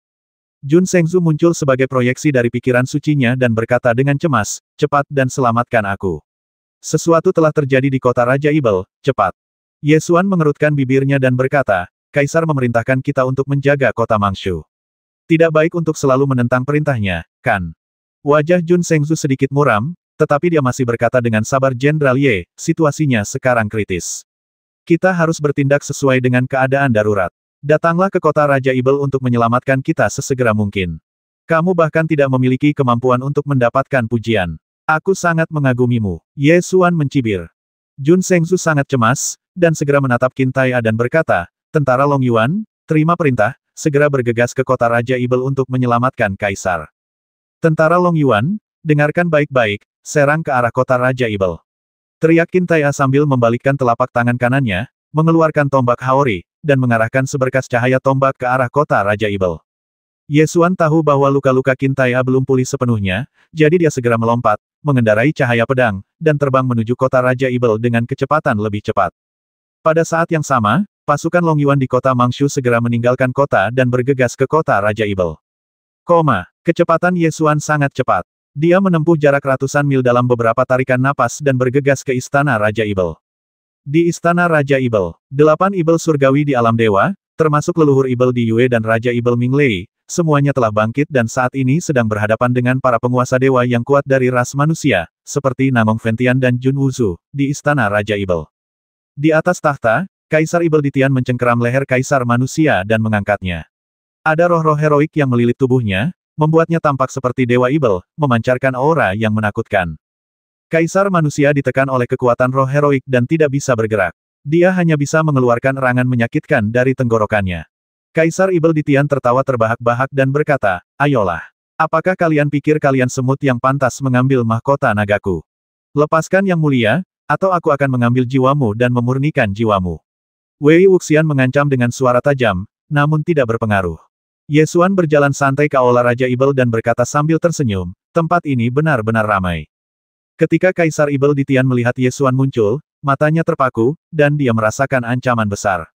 Jun Zhengzu muncul sebagai proyeksi dari pikiran sucinya dan berkata dengan cemas, cepat dan selamatkan aku. Sesuatu telah terjadi di kota Raja Ibel, cepat. Ye Xuan mengerutkan bibirnya dan berkata, Kaisar memerintahkan kita untuk menjaga kota Mangshu. Tidak baik untuk selalu menentang perintahnya, kan? Wajah Jun Zhengzu sedikit muram, tetapi dia masih berkata dengan sabar, Jenderal Ye, situasinya sekarang kritis. Kita harus bertindak sesuai dengan keadaan darurat. Datanglah ke kota Raja Ibel untuk menyelamatkan kita sesegera mungkin. Kamu bahkan tidak memiliki kemampuan untuk mendapatkan pujian. Aku sangat mengagumimu. Ye Xuan mencibir. Jun Zhengzu sangat cemas, dan segera menatap Qin Tai'a dan berkata, Tentara Long Yuan, terima perintah, segera bergegas ke kota Raja Ibel untuk menyelamatkan Kaisar. Tentara Long Yuan, dengarkan baik-baik, serang ke arah kota Raja Ibel. Teriak Qin Tai'a sambil membalikkan telapak tangan kanannya, mengeluarkan tombak Haori, dan mengarahkan seberkas cahaya tombak ke arah kota Raja Ibel. Ye Xuan tahu bahwa luka-luka Qin Tai'a belum pulih sepenuhnya, jadi dia segera melompat, mengendarai cahaya pedang, dan terbang menuju kota Raja Ibel dengan kecepatan lebih cepat. Pada saat yang sama, pasukan Long Yuan di kota Mangshu segera meninggalkan kota dan bergegas ke kota Raja Ibel. Kecepatan Ye Xuan sangat cepat. Dia menempuh jarak ratusan mil dalam beberapa tarikan napas dan bergegas ke istana Raja Ibel. Di istana Raja Ibel, 8 Ibel surgawi di alam dewa, termasuk leluhur Ibel di Yue dan Raja Ibel Minglei, semuanya telah bangkit dan saat ini sedang berhadapan dengan para penguasa dewa yang kuat dari ras manusia, seperti Namong Ventian dan Jun Wuzu, di istana Raja Ibel. Di atas tahta, Kaisar Ibel Ditian mencengkeram leher Kaisar manusia dan mengangkatnya. Ada roh-roh heroik yang melilit tubuhnya, membuatnya tampak seperti Dewa Ibel, memancarkan aura yang menakutkan. Kaisar manusia ditekan oleh kekuatan roh heroik dan tidak bisa bergerak. Dia hanya bisa mengeluarkan erangan menyakitkan dari tenggorokannya. Kaisar Ibel Ditian tertawa terbahak-bahak dan berkata, Ayolah. Apakah kalian pikir kalian semut yang pantas mengambil mahkota nagaku? Lepaskan yang mulia, atau aku akan mengambil jiwamu dan memurnikan jiwamu. Wei Wuxian mengancam dengan suara tajam, namun tidak berpengaruh. Ye Xuan berjalan santai ke aula Raja Ibel dan berkata sambil tersenyum, tempat ini benar-benar ramai. Ketika Kaisar Ibel Ditian melihat Ye Xuan muncul, matanya terpaku, dan dia merasakan ancaman besar.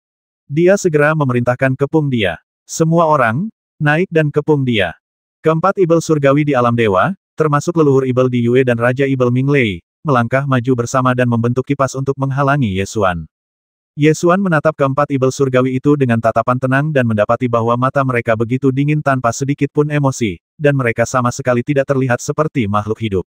Dia segera memerintahkan kepung dia. Semua orang, naik dan kepung dia. Keempat Ibel surgawi di alam dewa, termasuk leluhur Ibel di Yue dan Raja Ibel Minglei, melangkah maju bersama dan membentuk kipas untuk menghalangi Ye Xuan. Ye Xuan menatap keempat Ibel surgawi itu dengan tatapan tenang dan mendapati bahwa mata mereka begitu dingin tanpa sedikit pun emosi, dan mereka sama sekali tidak terlihat seperti makhluk hidup.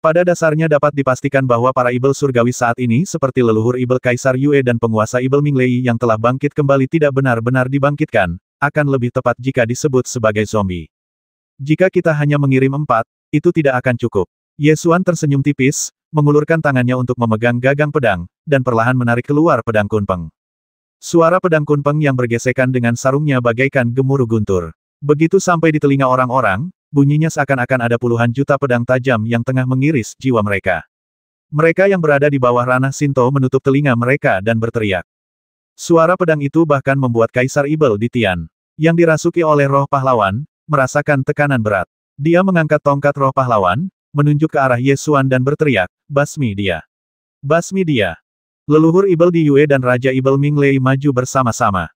Pada dasarnya dapat dipastikan bahwa para Ibel surgawi saat ini seperti leluhur Ibel Kaisar Yue dan penguasa Ibel Minglei yang telah bangkit kembali tidak benar-benar dibangkitkan, akan lebih tepat jika disebut sebagai zombie. Jika kita hanya mengirim 4, itu tidak akan cukup. Ye Xuan tersenyum tipis, mengulurkan tangannya untuk memegang gagang pedang, dan perlahan menarik keluar pedang kunpeng. Suara pedang kunpeng yang bergesekan dengan sarungnya bagaikan gemuruh guntur. Begitu sampai di telinga orang-orang, bunyinya seakan-akan ada puluhan juta pedang tajam yang tengah mengiris jiwa mereka. Mereka yang berada di bawah ranah Shinto menutup telinga mereka dan berteriak. Suara pedang itu bahkan membuat Kaisar Ibel Ditian, yang dirasuki oleh roh pahlawan, merasakan tekanan berat. Dia mengangkat tongkat roh pahlawan, menunjuk ke arah Ye Xuan dan berteriak, basmi dia. Basmi dia. Leluhur Ibel di Yue dan Raja Ibel Minglei maju bersama-sama.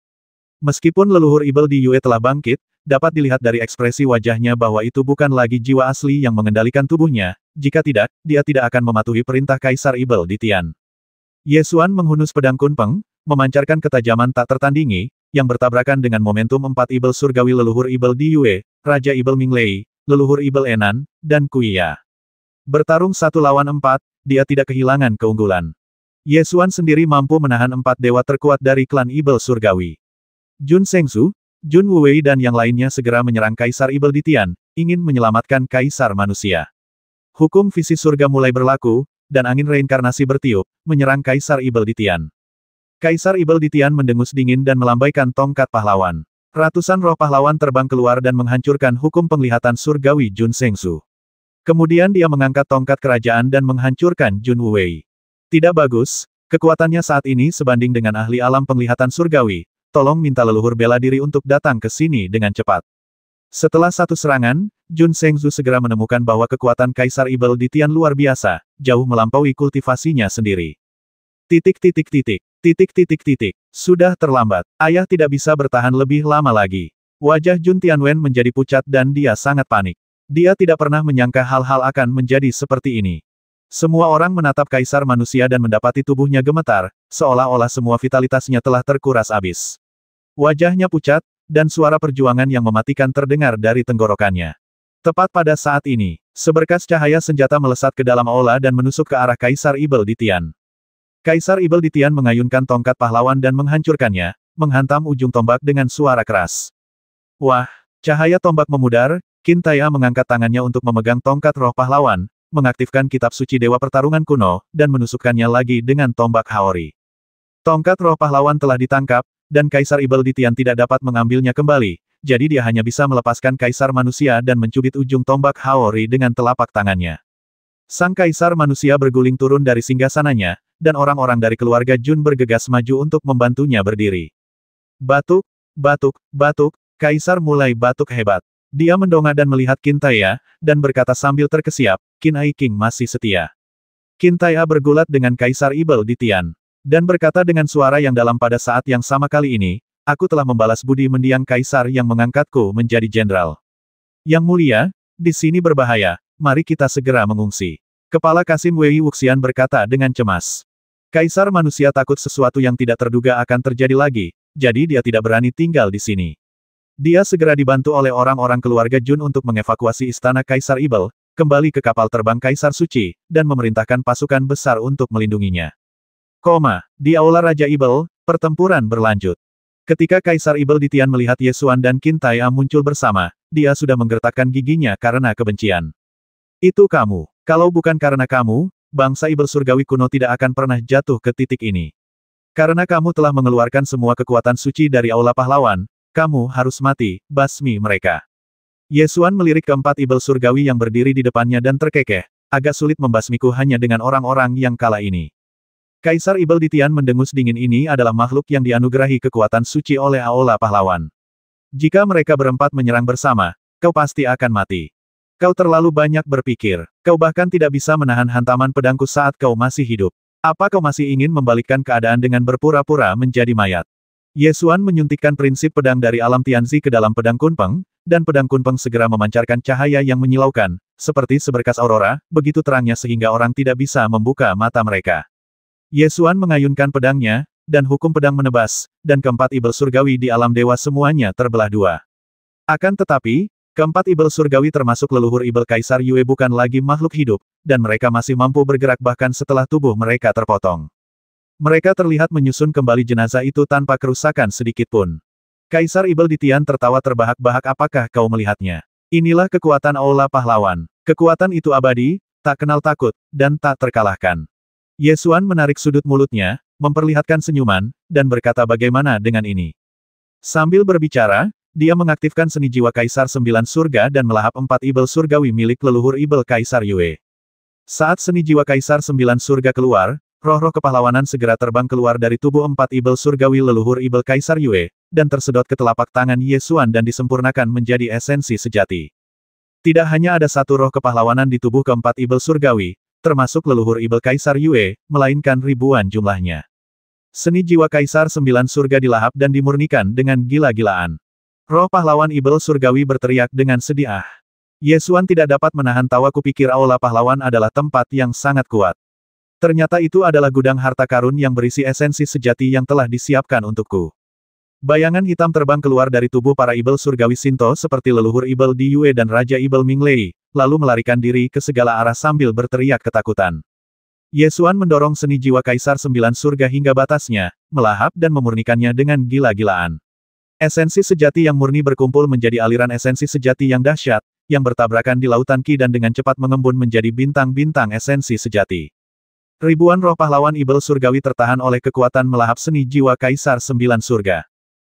Meskipun leluhur Ibel di Yue telah bangkit, dapat dilihat dari ekspresi wajahnya bahwa itu bukan lagi jiwa asli yang mengendalikan tubuhnya, jika tidak, dia tidak akan mematuhi perintah Kaisar Ibel Ditian. Ye Xuan menghunus pedang kunpeng, memancarkan ketajaman tak tertandingi, yang bertabrakan dengan momentum 4 Ibel surgawi leluhur Ibel di Yue, Raja Ibel Minglei, leluhur Ibel Enan, dan Kuiya. Bertarung 1 lawan 4, dia tidak kehilangan keunggulan. Ye Xuan sendiri mampu menahan 4 dewa terkuat dari klan Ibel surgawi. Jun Zhengzu, Jun Wuwei dan yang lainnya segera menyerang Kaisar Ibel Ditian, ingin menyelamatkan Kaisar manusia. Hukum visi surga mulai berlaku, dan angin reinkarnasi bertiup, menyerang Kaisar Ibel Ditian. Kaisar Ibel Ditian mendengus dingin dan melambaikan tongkat pahlawan. Ratusan roh pahlawan terbang keluar dan menghancurkan hukum penglihatan surgawi Jun Zhengzu. Kemudian dia mengangkat tongkat kerajaan dan menghancurkan Jun Wuwei. Tidak bagus, kekuatannya saat ini sebanding dengan ahli alam penglihatan surgawi, tolong minta leluhur bela diri untuk datang ke sini dengan cepat. Setelah satu serangan, Jun Sengzu segera menemukan bahwa kekuatan Kaisar Ibel di Tian luar biasa, jauh melampaui kultivasinya sendiri. Titik titik titik. Titik titik titik. Sudah terlambat. Ayah tidak bisa bertahan lebih lama lagi. Wajah Jun Tianwen menjadi pucat dan dia sangat panik. Dia tidak pernah menyangka hal-hal akan menjadi seperti ini. Semua orang menatap Kaisar Manusia dan mendapati tubuhnya gemetar, seolah-olah semua vitalitasnya telah terkuras habis. Wajahnya pucat, dan suara perjuangan yang mematikan terdengar dari tenggorokannya. Tepat pada saat ini, seberkas cahaya senjata melesat ke dalam aula dan menusuk ke arah Kaisar Ibel di Tian. Kaisar Ibel di Tian mengayunkan tongkat pahlawan dan menghancurkannya, menghantam ujung tombak dengan suara keras. Wah, cahaya tombak memudar, Qin Taiya mengangkat tangannya untuk memegang tongkat roh pahlawan, mengaktifkan kitab suci Dewa Pertarungan Kuno, dan menusukkannya lagi dengan tombak Haori. Tongkat roh pahlawan telah ditangkap, dan Kaisar Ibel di Tian tidak dapat mengambilnya kembali, jadi dia hanya bisa melepaskan Kaisar Manusia dan mencubit ujung tombak Haori dengan telapak tangannya. Sang Kaisar Manusia berguling turun dari singgasananya, dan orang-orang dari keluarga Jun bergegas maju untuk membantunya berdiri. Batuk, batuk, batuk, Kaisar mulai batuk hebat. Dia mendongak dan melihat Qin Taiya, dan berkata sambil terkesiap, Qin Ai King masih setia. Qin Taiya bergulat dengan Kaisar Ibel di Tian, dan berkata dengan suara yang dalam pada saat yang sama kali ini, aku telah membalas budi mendiang Kaisar yang mengangkatku menjadi jenderal. Yang mulia, di sini berbahaya, mari kita segera mengungsi. Kepala Kasim Wei Wuxian berkata dengan cemas. Kaisar Manusia takut sesuatu yang tidak terduga akan terjadi lagi, jadi dia tidak berani tinggal di sini. Dia segera dibantu oleh orang-orang keluarga Jun untuk mengevakuasi istana Kaisar Ibel, kembali ke kapal terbang Kaisar Suci, dan memerintahkan pasukan besar untuk melindunginya. Di Aula Raja Ibel, pertempuran berlanjut. Ketika Kaisar Ibel di Tian melihat Ye Xuan dan Qin Taiya muncul bersama, dia sudah menggertakkan giginya karena kebencian. Itu kamu. Kalau bukan karena kamu, bangsa Ibel surgawi kuno tidak akan pernah jatuh ke titik ini. Karena kamu telah mengeluarkan semua kekuatan suci dari Aula Pahlawan, kamu harus mati, basmi mereka. Ye Xuan melirik keempat Ibel surgawi yang berdiri di depannya dan terkekeh, agak sulit membasmiku hanya dengan orang-orang yang kalah ini. Kaisar Ibel di Tian mendengus dingin ini adalah makhluk yang dianugerahi kekuatan suci oleh Aula Pahlawan. Jika mereka berempat menyerang bersama, kau pasti akan mati. Kau terlalu banyak berpikir, kau bahkan tidak bisa menahan hantaman pedangku saat kau masih hidup. Apa kau masih ingin membalikkan keadaan dengan berpura-pura menjadi mayat? Ye Xuan menyuntikkan prinsip pedang dari alam Tianzi ke dalam pedang Kunpeng, dan pedang Kunpeng segera memancarkan cahaya yang menyilaukan, seperti seberkas aurora, begitu terangnya sehingga orang tidak bisa membuka mata mereka. Ye Xuan mengayunkan pedangnya, dan hukum pedang menebas, dan keempat Ibel surgawi di alam dewa semuanya terbelah dua. Akan tetapi, keempat Ibel surgawi termasuk leluhur Ibel Kaisar Yue bukan lagi makhluk hidup, dan mereka masih mampu bergerak bahkan setelah tubuh mereka terpotong. Mereka terlihat menyusun kembali jenazah itu tanpa kerusakan sedikit pun. Kaisar Ibel di Tian tertawa terbahak-bahak. Apakah kau melihatnya? Inilah kekuatan Aula Pahlawan. Kekuatan itu abadi, tak kenal takut, dan tak terkalahkan. Ye Xuan menarik sudut mulutnya, memperlihatkan senyuman, dan berkata bagaimana dengan ini. Sambil berbicara, dia mengaktifkan seni jiwa Kaisar 9 surga dan melahap 4 Ibel surgawi milik leluhur Ibel Kaisar Yue. Saat seni jiwa Kaisar 9 surga keluar, roh-roh kepahlawanan segera terbang keluar dari tubuh 4 Ibel surgawi leluhur Ibel Kaisar Yue, dan tersedot ke telapak tangan Ye Xuan dan disempurnakan menjadi esensi sejati. Tidak hanya ada satu roh kepahlawanan di tubuh keempat Ibel surgawi, termasuk leluhur Ibel Kaisar Yue, melainkan ribuan jumlahnya. Seni jiwa Kaisar 9 surga dilahap dan dimurnikan dengan gila-gilaan. Roh pahlawan Ibel surgawi berteriak dengan sedih. Ye Xuan tidak dapat menahan tawa. Kupikir Aula Pahlawan adalah tempat yang sangat kuat. Ternyata itu adalah gudang harta karun yang berisi esensi sejati yang telah disiapkan untukku. Bayangan hitam terbang keluar dari tubuh para Ibel surgawi Sinto seperti leluhur Ibel Di Yue dan Raja Ibel Minglei, lalu melarikan diri ke segala arah sambil berteriak ketakutan. Ye Xuan mendorong seni jiwa Kaisar 9 surga hingga batasnya, melahap dan memurnikannya dengan gila-gilaan. Esensi sejati yang murni berkumpul menjadi aliran esensi sejati yang dahsyat, yang bertabrakan di lautan Qi dan dengan cepat mengembun menjadi bintang-bintang esensi sejati. Ribuan roh pahlawan Ibel surgawi tertahan oleh kekuatan melahap seni jiwa Kaisar 9 surga.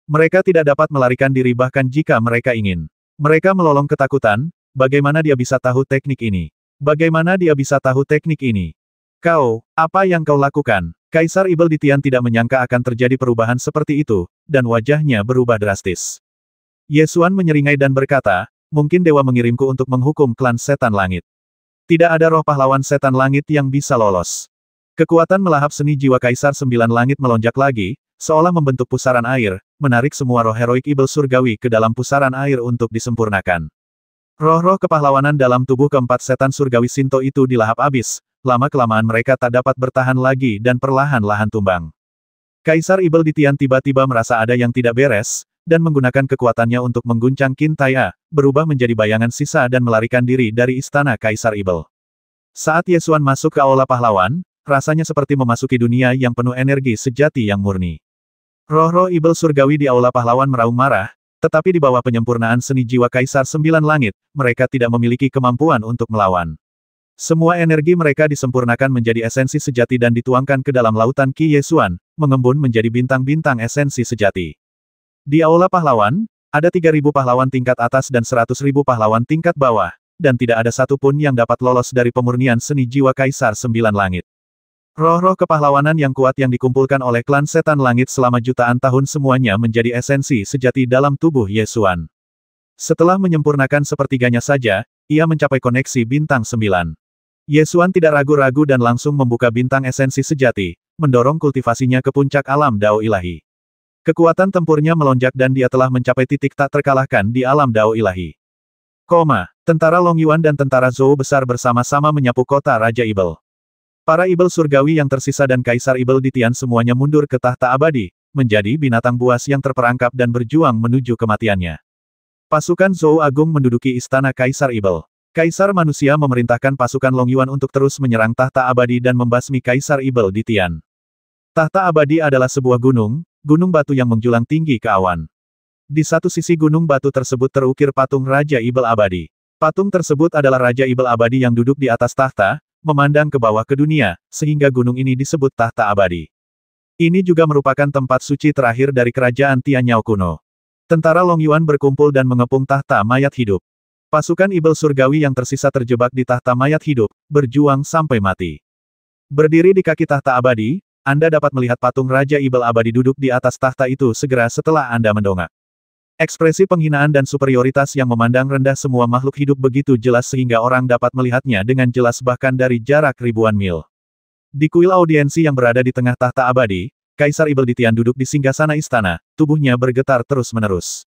Mereka tidak dapat melarikan diri bahkan jika mereka ingin. Mereka melolong ketakutan. Bagaimana dia bisa tahu teknik ini? Bagaimana dia bisa tahu teknik ini? Kau, apa yang kau lakukan? Kaisar Ibel di Tian tidak menyangka akan terjadi perubahan seperti itu, dan wajahnya berubah drastis. Ye Xuan menyeringai dan berkata, mungkin dewa mengirimku untuk menghukum klan setan langit. Tidak ada roh pahlawan setan langit yang bisa lolos. Kekuatan melahap seni jiwa Kaisar Sembilan Langit melonjak lagi, seolah membentuk pusaran air, menarik semua roh heroik Ibel surgawi ke dalam pusaran air untuk disempurnakan. Roh-roh kepahlawanan dalam tubuh keempat setan surgawi Shinto itu dilahap habis, lama-kelamaan mereka tak dapat bertahan lagi dan perlahan-lahan tumbang. Kaisar Ibel di Tian tiba-tiba merasa ada yang tidak beres, dan menggunakan kekuatannya untuk mengguncang Qin Taya, berubah menjadi bayangan sisa dan melarikan diri dari istana Kaisar Ibel. Saat Ye Xuan masuk ke Aula Pahlawan, rasanya seperti memasuki dunia yang penuh energi sejati yang murni. Roh-roh Ibel surgawi di Aula Pahlawan meraung marah, tetapi di bawah penyempurnaan seni jiwa Kaisar Sembilan Langit, mereka tidak memiliki kemampuan untuk melawan. Semua energi mereka disempurnakan menjadi esensi sejati dan dituangkan ke dalam lautan Qi Ye Xuan, mengembun menjadi bintang-bintang esensi sejati. Di Aula Pahlawan, ada 3.000 pahlawan tingkat atas dan 100.000 pahlawan tingkat bawah, dan tidak ada satupun yang dapat lolos dari pemurnian seni jiwa Kaisar Sembilan Langit. Roh-roh kepahlawanan yang kuat yang dikumpulkan oleh klan setan langit selama jutaan tahun semuanya menjadi esensi sejati dalam tubuh Ye Xuan. Setelah menyempurnakan sepertiganya saja, ia mencapai koneksi bintang 9. Ye Xuan tidak ragu-ragu dan langsung membuka bintang esensi sejati, mendorong kultivasinya ke puncak alam Dao Ilahi. Kekuatan tempurnya melonjak dan dia telah mencapai titik tak terkalahkan di alam Dao Ilahi. Tentara Long Yuan dan tentara Zhou besar bersama-sama menyapu kota Raja Ibel. Para Ibel surgawi yang tersisa dan Kaisar Ibel di Tian semuanya mundur ke tahta abadi, menjadi binatang buas yang terperangkap dan berjuang menuju kematiannya. Pasukan Zhou Agung menduduki istana Kaisar Ibel. Kaisar manusia memerintahkan pasukan Long Yuan untuk terus menyerang tahta abadi dan membasmi Kaisar Ibel di Tian. Tahta abadi adalah sebuah gunung batu yang menjulang tinggi ke awan. Di satu sisi gunung batu tersebut terukir patung Raja Ibel abadi. Patung tersebut adalah Raja Ibel abadi yang duduk di atas tahta, memandang ke bawah ke dunia, sehingga gunung ini disebut tahta abadi. Ini juga merupakan tempat suci terakhir dari kerajaan Tianyao kuno. Tentara Long Yuan berkumpul dan mengepung tahta mayat hidup. Pasukan Ibel surgawi yang tersisa terjebak di tahta mayat hidup, berjuang sampai mati. Berdiri di kaki tahta abadi, Anda dapat melihat patung Raja Ibel abadi duduk di atas tahta itu segera setelah Anda mendongak. Ekspresi penghinaan dan superioritas yang memandang rendah semua makhluk hidup begitu jelas sehingga orang dapat melihatnya dengan jelas bahkan dari jarak ribuan mil. Di kuil audiensi yang berada di tengah tahta abadi, Kaisar Ibel di Tian duduk di singgasana istana, tubuhnya bergetar terus-menerus.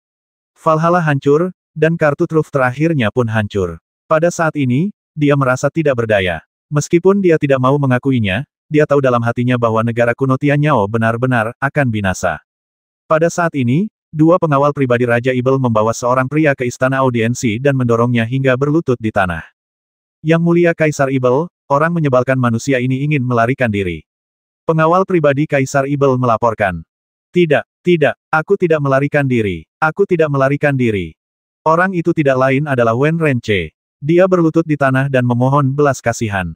Valhalla hancur, dan kartu truf terakhirnya pun hancur. Pada saat ini, dia merasa tidak berdaya. Meskipun dia tidak mau mengakuinya, dia tahu dalam hatinya bahwa negara kuno Tianyao benar-benar akan binasa. Pada saat ini, dua pengawal pribadi Raja Ibel membawa seorang pria ke istana audiensi dan mendorongnya hingga berlutut di tanah. Yang mulia Kaisar Ibel, orang menyebalkan manusia ini ingin melarikan diri. Pengawal pribadi Kaisar Ibel melaporkan. Tidak, aku tidak melarikan diri. Aku tidak melarikan diri. Orang itu tidak lain adalah Wen Renche. Dia berlutut di tanah dan memohon belas kasihan.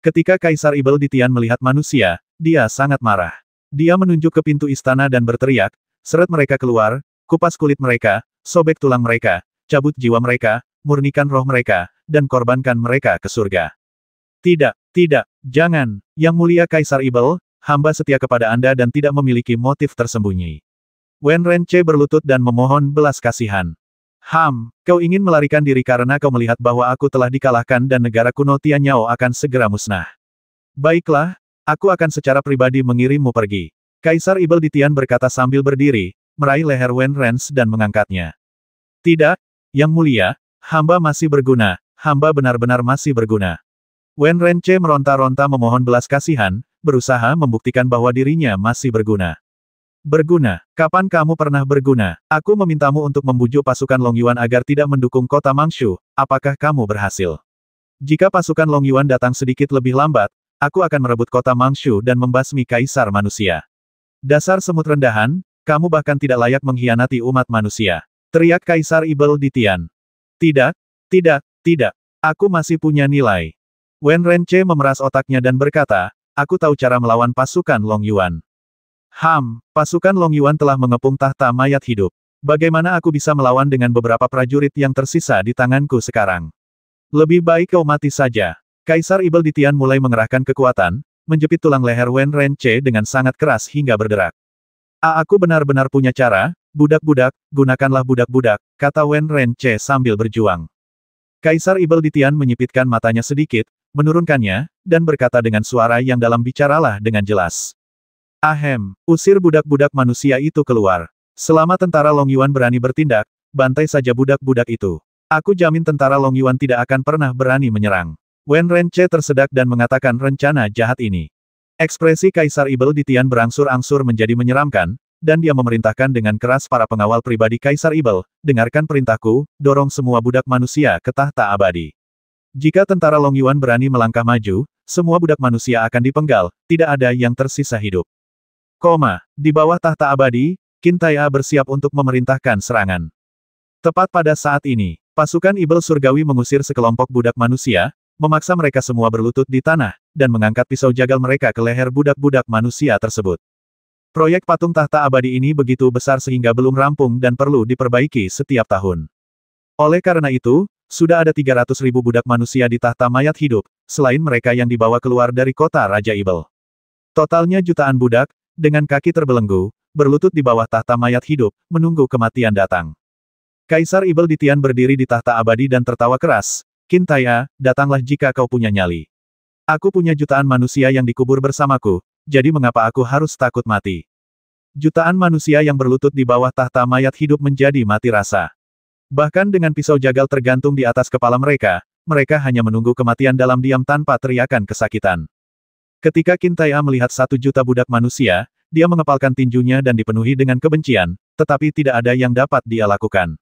Ketika Kaisar Ibel di Tian melihat manusia, dia sangat marah. Dia menunjuk ke pintu istana dan berteriak, seret mereka keluar, kupas kulit mereka, sobek tulang mereka, cabut jiwa mereka, murnikan roh mereka, dan korbankan mereka ke surga. Tidak, jangan, Yang Mulia Kaisar Ibel, hamba setia kepada Anda dan tidak memiliki motif tersembunyi. Wen Renche berlutut dan memohon belas kasihan. Kau ingin melarikan diri karena kau melihat bahwa aku telah dikalahkan dan negara kuno Tianyao akan segera musnah. Baiklah, aku akan secara pribadi mengirimmu pergi. Kaisar Ibel di Tian berkata sambil berdiri, meraih leher Wen Rens dan mengangkatnya. Tidak, Yang Mulia, hamba masih berguna, hamba benar-benar masih berguna. Wen Renche meronta-ronta memohon belas kasihan, berusaha membuktikan bahwa dirinya masih berguna. Berguna? Kapan kamu pernah berguna? Aku memintamu untuk membujuk pasukan Long Yuan agar tidak mendukung kota Mangshu, apakah kamu berhasil? Jika pasukan Long Yuan datang sedikit lebih lambat, aku akan merebut kota Mangshu dan membasmi Kaisar manusia. Dasar semut rendahan, kamu bahkan tidak layak mengkhianati umat manusia. Teriak Kaisar Ibel di Tian. Tidak, aku masih punya nilai. Wen Renche memeras otaknya dan berkata, aku tahu cara melawan pasukan Long Yuan. Pasukan Long Yuan telah mengepung tahta mayat hidup. Bagaimana aku bisa melawan dengan beberapa prajurit yang tersisa di tanganku sekarang? Lebih baik kau mati saja. Kaisar Ibel di Tian mulai mengerahkan kekuatan, menjepit tulang leher Wen Renche dengan sangat keras hingga berderak. Aku benar-benar punya cara, budak-budak, gunakanlah budak-budak, kata Wen Renche sambil berjuang. Kaisar Ibel Ditian menyipitkan matanya sedikit, menurunkannya, dan berkata dengan suara yang dalam, bicaralah dengan jelas. Ahem, usir budak-budak manusia itu keluar. Selama tentara Long Yuan berani bertindak, bantai saja budak-budak itu. Aku jamin tentara Long Yuan tidak akan pernah berani menyerang. Wen Renche tersedak dan mengatakan rencana jahat ini. Ekspresi Kaisar Ibel Ditian berangsur-angsur menjadi menyeramkan, dan dia memerintahkan dengan keras para pengawal pribadi Kaisar Ibel, dengarkan perintahku, dorong semua budak manusia ke tahta abadi. Jika tentara Long Yuan berani melangkah maju, semua budak manusia akan dipenggal, tidak ada yang tersisa hidup. Di bawah tahta abadi, Qin Tai'a bersiap untuk memerintahkan serangan. Tepat pada saat ini, pasukan Ibel Surgawi mengusir sekelompok budak manusia, memaksa mereka semua berlutut di tanah, dan mengangkat pisau jagal mereka ke leher budak-budak manusia tersebut. Proyek patung tahta abadi ini begitu besar sehingga belum rampung dan perlu diperbaiki setiap tahun. Oleh karena itu, sudah ada 300.000 budak manusia di tahta mayat hidup, selain mereka yang dibawa keluar dari kota Raja Ibel. Totalnya jutaan budak, dengan kaki terbelenggu, berlutut di bawah tahta mayat hidup, menunggu kematian datang. Kaisar Ibel Ditian berdiri di tahta abadi dan tertawa keras. Qin Tai'a, datanglah jika kau punya nyali. Aku punya jutaan manusia yang dikubur bersamaku, jadi mengapa aku harus takut mati? Jutaan manusia yang berlutut di bawah tahta mayat hidup menjadi mati rasa. Bahkan dengan pisau jagal tergantung di atas kepala mereka, mereka hanya menunggu kematian dalam diam tanpa teriakan kesakitan. Ketika Qin Tai'a melihat 1 juta budak manusia, dia mengepalkan tinjunya dan dipenuhi dengan kebencian, tetapi tidak ada yang dapat dia lakukan.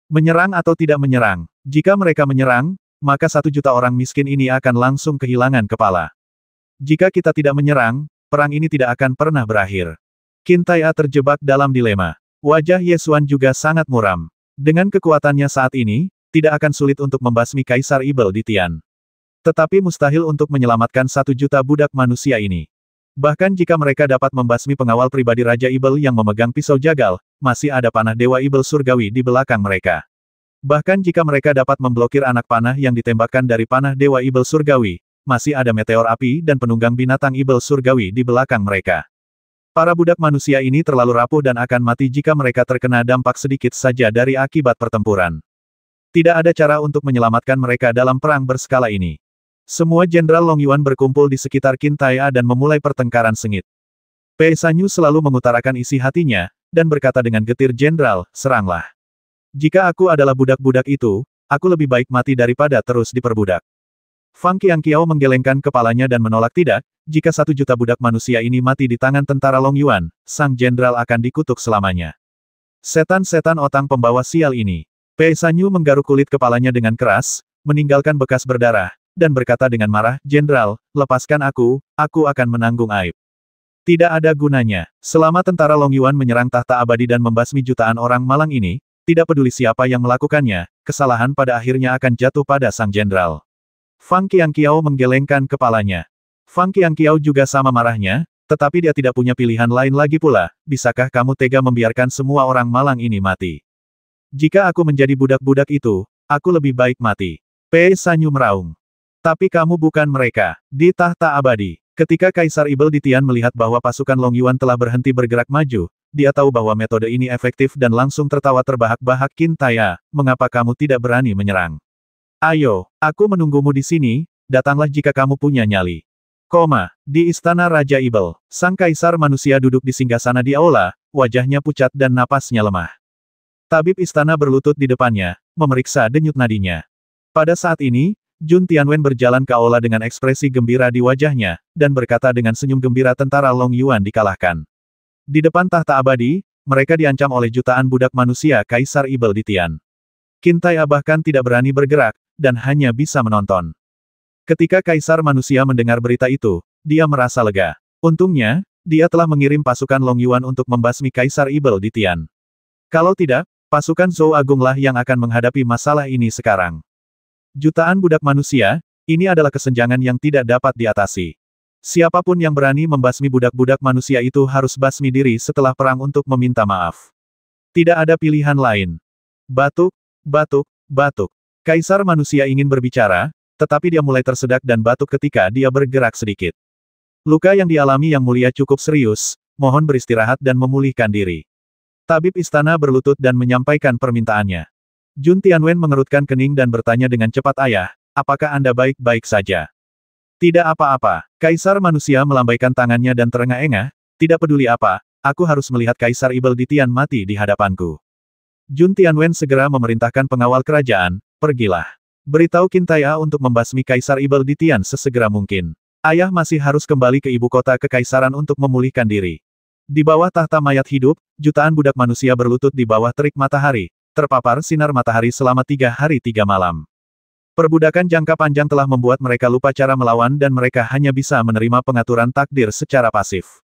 Menyerang atau tidak menyerang, jika mereka menyerang, maka 1 juta orang miskin ini akan langsung kehilangan kepala. Jika kita tidak menyerang, perang ini tidak akan pernah berakhir. Qin Tai'a terjebak dalam dilema. Wajah Ye Xuan juga sangat muram. Dengan kekuatannya saat ini, tidak akan sulit untuk membasmi Kaisar Ibel Ditian. Tetapi mustahil untuk menyelamatkan 1 juta budak manusia ini. Bahkan jika mereka dapat membasmi pengawal pribadi Raja Ibel yang memegang pisau jagal, masih ada panah Dewa Ibel Surgawi di belakang mereka. Bahkan jika mereka dapat memblokir anak panah yang ditembakkan dari panah Dewa Ibel Surgawi, masih ada meteor api dan penunggang binatang Ibel Surgawi di belakang mereka. Para budak manusia ini terlalu rapuh dan akan mati jika mereka terkena dampak sedikit saja dari akibat pertempuran. Tidak ada cara untuk menyelamatkan mereka dalam perang berskala ini. Semua Jenderal Long Yuan berkumpul di sekitar Qin Tai'a dan memulai pertengkaran sengit. Pei Sanyu selalu mengutarakan isi hatinya, dan berkata dengan getir, Jenderal, seranglah. Jika aku adalah budak-budak itu, aku lebih baik mati daripada terus diperbudak. Fang Qianqiao menggelengkan kepalanya dan menolak tidak, jika 1 juta budak manusia ini mati di tangan tentara Long Yuan, sang jenderal akan dikutuk selamanya. Setan-setan otang pembawa sial ini. Pei Sanyu menggaruk kulit kepalanya dengan keras, meninggalkan bekas berdarah, dan berkata dengan marah, Jenderal, lepaskan aku akan menanggung aib. Tidak ada gunanya. Selama tentara Long Yuan menyerang tahta abadi dan membasmi jutaan orang malang ini, tidak peduli siapa yang melakukannya, kesalahan pada akhirnya akan jatuh pada sang jenderal. Fang Qianqiao menggelengkan kepalanya. Fang Qianqiao juga sama marahnya, tetapi dia tidak punya pilihan lain lagi pula, bisakah kamu tega membiarkan semua orang malang ini mati? Jika aku menjadi budak-budak itu, aku lebih baik mati. Pei Sanyu meraung. Tapi kamu bukan mereka. Di tahta abadi, ketika Kaisar Ibel Ditian melihat bahwa pasukan Long Yuan telah berhenti bergerak maju, dia tahu bahwa metode ini efektif dan langsung tertawa terbahak-bahak. Qin Tai'a, mengapa kamu tidak berani menyerang? Ayo, aku menunggumu di sini, datanglah jika kamu punya nyali. Di istana Raja Ibel, sang kaisar manusia duduk di singgasana di aula, wajahnya pucat dan napasnya lemah. Tabib istana berlutut di depannya, memeriksa denyut nadinya. Pada saat ini, Jun Tianwen berjalan ke aula dengan ekspresi gembira di wajahnya, dan berkata dengan senyum gembira tentara Long Yuan dikalahkan. Di depan tahta abadi, mereka diancam oleh jutaan budak manusia Kaisar Ibel Ditian. Qin Tai'a bahkan tidak berani bergerak, dan hanya bisa menonton. Ketika Kaisar manusia mendengar berita itu, dia merasa lega. Untungnya, dia telah mengirim pasukan Long Yuan untuk membasmi Kaisar Ibel Ditian. Kalau tidak, pasukan Zhou Agunglah yang akan menghadapi masalah ini sekarang. Jutaan budak manusia, ini adalah kesenjangan yang tidak dapat diatasi. Siapapun yang berani membasmi budak-budak manusia itu harus basmi diri setelah perang untuk meminta maaf. Tidak ada pilihan lain. Batuk, batuk, batuk. Kaisar manusia ingin berbicara, tetapi dia mulai tersedak dan batuk ketika dia bergerak sedikit. Luka yang dialami Yang Mulia cukup serius, mohon beristirahat dan memulihkan diri. Tabib istana berlutut dan menyampaikan permintaannya. Jun Tianwen mengerutkan kening dan bertanya dengan cepat, ayah, apakah Anda baik-baik saja? Tidak apa-apa. Kaisar manusia melambaikan tangannya dan terengah-engah, tidak peduli apa, aku harus melihat Kaisar Ibel Ditian mati di hadapanku. Jun Tianwen segera memerintahkan pengawal kerajaan, pergilah. Beritahu Qintai untuk membasmi Kaisar Ibel Ditian sesegera mungkin. Ayah masih harus kembali ke ibu kota kekaisaran untuk memulihkan diri. Di bawah tahta mayat hidup, jutaan budak manusia berlutut di bawah terik matahari, terpapar sinar matahari selama 3 hari 3 malam. Perbudakan jangka panjang telah membuat mereka lupa cara melawan dan mereka hanya bisa menerima pengaturan takdir secara pasif.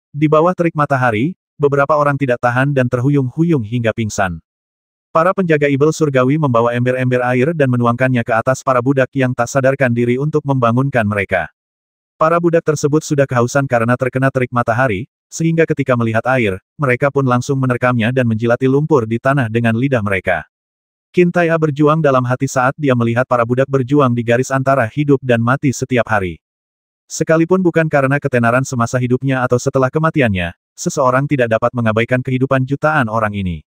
Di bawah terik matahari, beberapa orang tidak tahan dan terhuyung-huyung hingga pingsan. Para penjaga Ibel surgawi membawa ember-ember air dan menuangkannya ke atas para budak yang tak sadarkan diri untuk membangunkan mereka. Para budak tersebut sudah kehausan karena terkena terik matahari, sehingga ketika melihat air, mereka pun langsung menerkamnya dan menjilati lumpur di tanah dengan lidah mereka. Qintai berjuang dalam hati saat dia melihat para budak berjuang di garis antara hidup dan mati setiap hari. Sekalipun bukan karena ketenaran semasa hidupnya atau setelah kematiannya, seseorang tidak dapat mengabaikan kehidupan jutaan orang ini.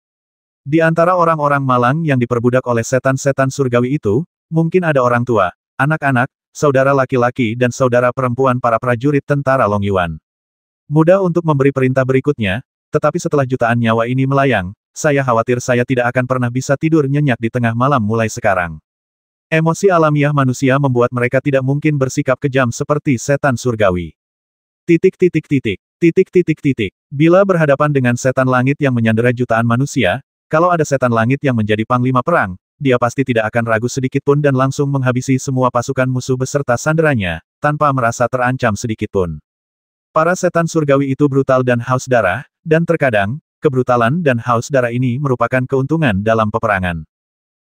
Di antara orang-orang malang yang diperbudak oleh setan-setan surgawi itu, mungkin ada orang tua, anak-anak, saudara laki-laki dan saudara perempuan para prajurit tentara Long Yuan. Mudah untuk memberi perintah berikutnya, tetapi setelah jutaan nyawa ini melayang, saya khawatir saya tidak akan pernah bisa tidur nyenyak di tengah malam mulai sekarang. Emosi alamiah manusia membuat mereka tidak mungkin bersikap kejam seperti setan surgawi. Bila berhadapan dengan setan langit yang menyandera jutaan manusia, kalau ada setan langit yang menjadi panglima perang, dia pasti tidak akan ragu sedikitpun dan langsung menghabisi semua pasukan musuh beserta sanderanya, tanpa merasa terancam sedikitpun. Para setan surgawi itu brutal dan haus darah, dan terkadang, kebrutalan dan haus darah ini merupakan keuntungan dalam peperangan.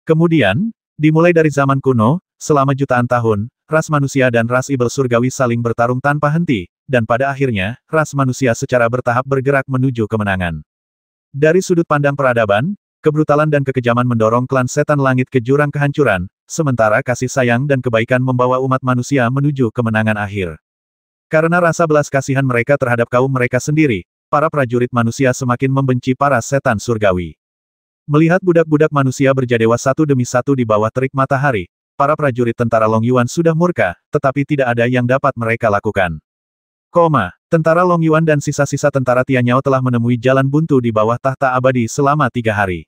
Kemudian, dimulai dari zaman kuno, selama jutaan tahun, ras manusia dan ras Ibel surgawi saling bertarung tanpa henti, dan pada akhirnya, ras manusia secara bertahap bergerak menuju kemenangan. Dari sudut pandang peradaban, kebrutalan dan kekejaman mendorong klan setan langit ke jurang kehancuran, sementara kasih sayang dan kebaikan membawa umat manusia menuju kemenangan akhir. Karena rasa belas kasihan mereka terhadap kaum mereka sendiri, para prajurit manusia semakin membenci para setan surgawi. Melihat budak-budak manusia berjadewa satu demi satu di bawah terik matahari, para prajurit tentara Long Yuan sudah murka, tetapi tidak ada yang dapat mereka lakukan. Tentara Long Yuan dan sisa-sisa tentara Tianyao telah menemui jalan buntu di bawah tahta abadi selama 3 hari.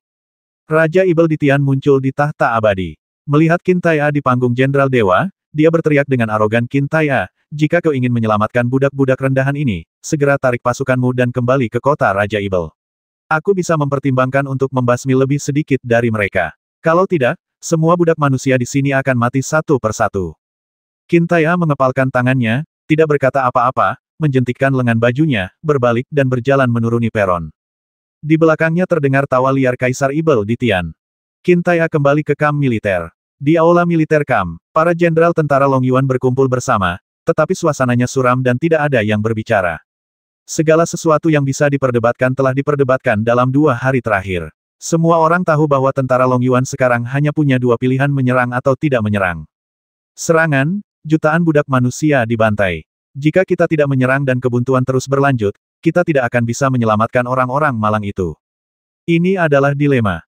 Raja Ibel Ditian muncul di tahta abadi. Melihat Qintai di panggung Jenderal Dewa, dia berteriak dengan arogan, Qintai, jika kau ingin menyelamatkan budak-budak rendahan ini, segera tarik pasukanmu dan kembali ke kota Raja Ibel. Aku bisa mempertimbangkan untuk membasmi lebih sedikit dari mereka. Kalau tidak, semua budak manusia di sini akan mati satu persatu. Qintai mengepalkan tangannya, tidak berkata apa-apa, menjentikkan lengan bajunya, berbalik dan berjalan menuruni peron. Di belakangnya terdengar tawa liar Kaisar Ibel Ditian. Qintai kembali ke kamp militer. Di aula militer kamp, para jenderal tentara Long Yuan berkumpul bersama, tetapi suasananya suram dan tidak ada yang berbicara. Segala sesuatu yang bisa diperdebatkan telah diperdebatkan dalam 2 hari terakhir. Semua orang tahu bahwa tentara Long Yuan sekarang hanya punya 2 pilihan, menyerang atau tidak menyerang. Serangan, jutaan budak manusia dibantai. Jika kita tidak menyerang dan kebuntuan terus berlanjut, kita tidak akan bisa menyelamatkan orang-orang malang itu. Ini adalah dilema.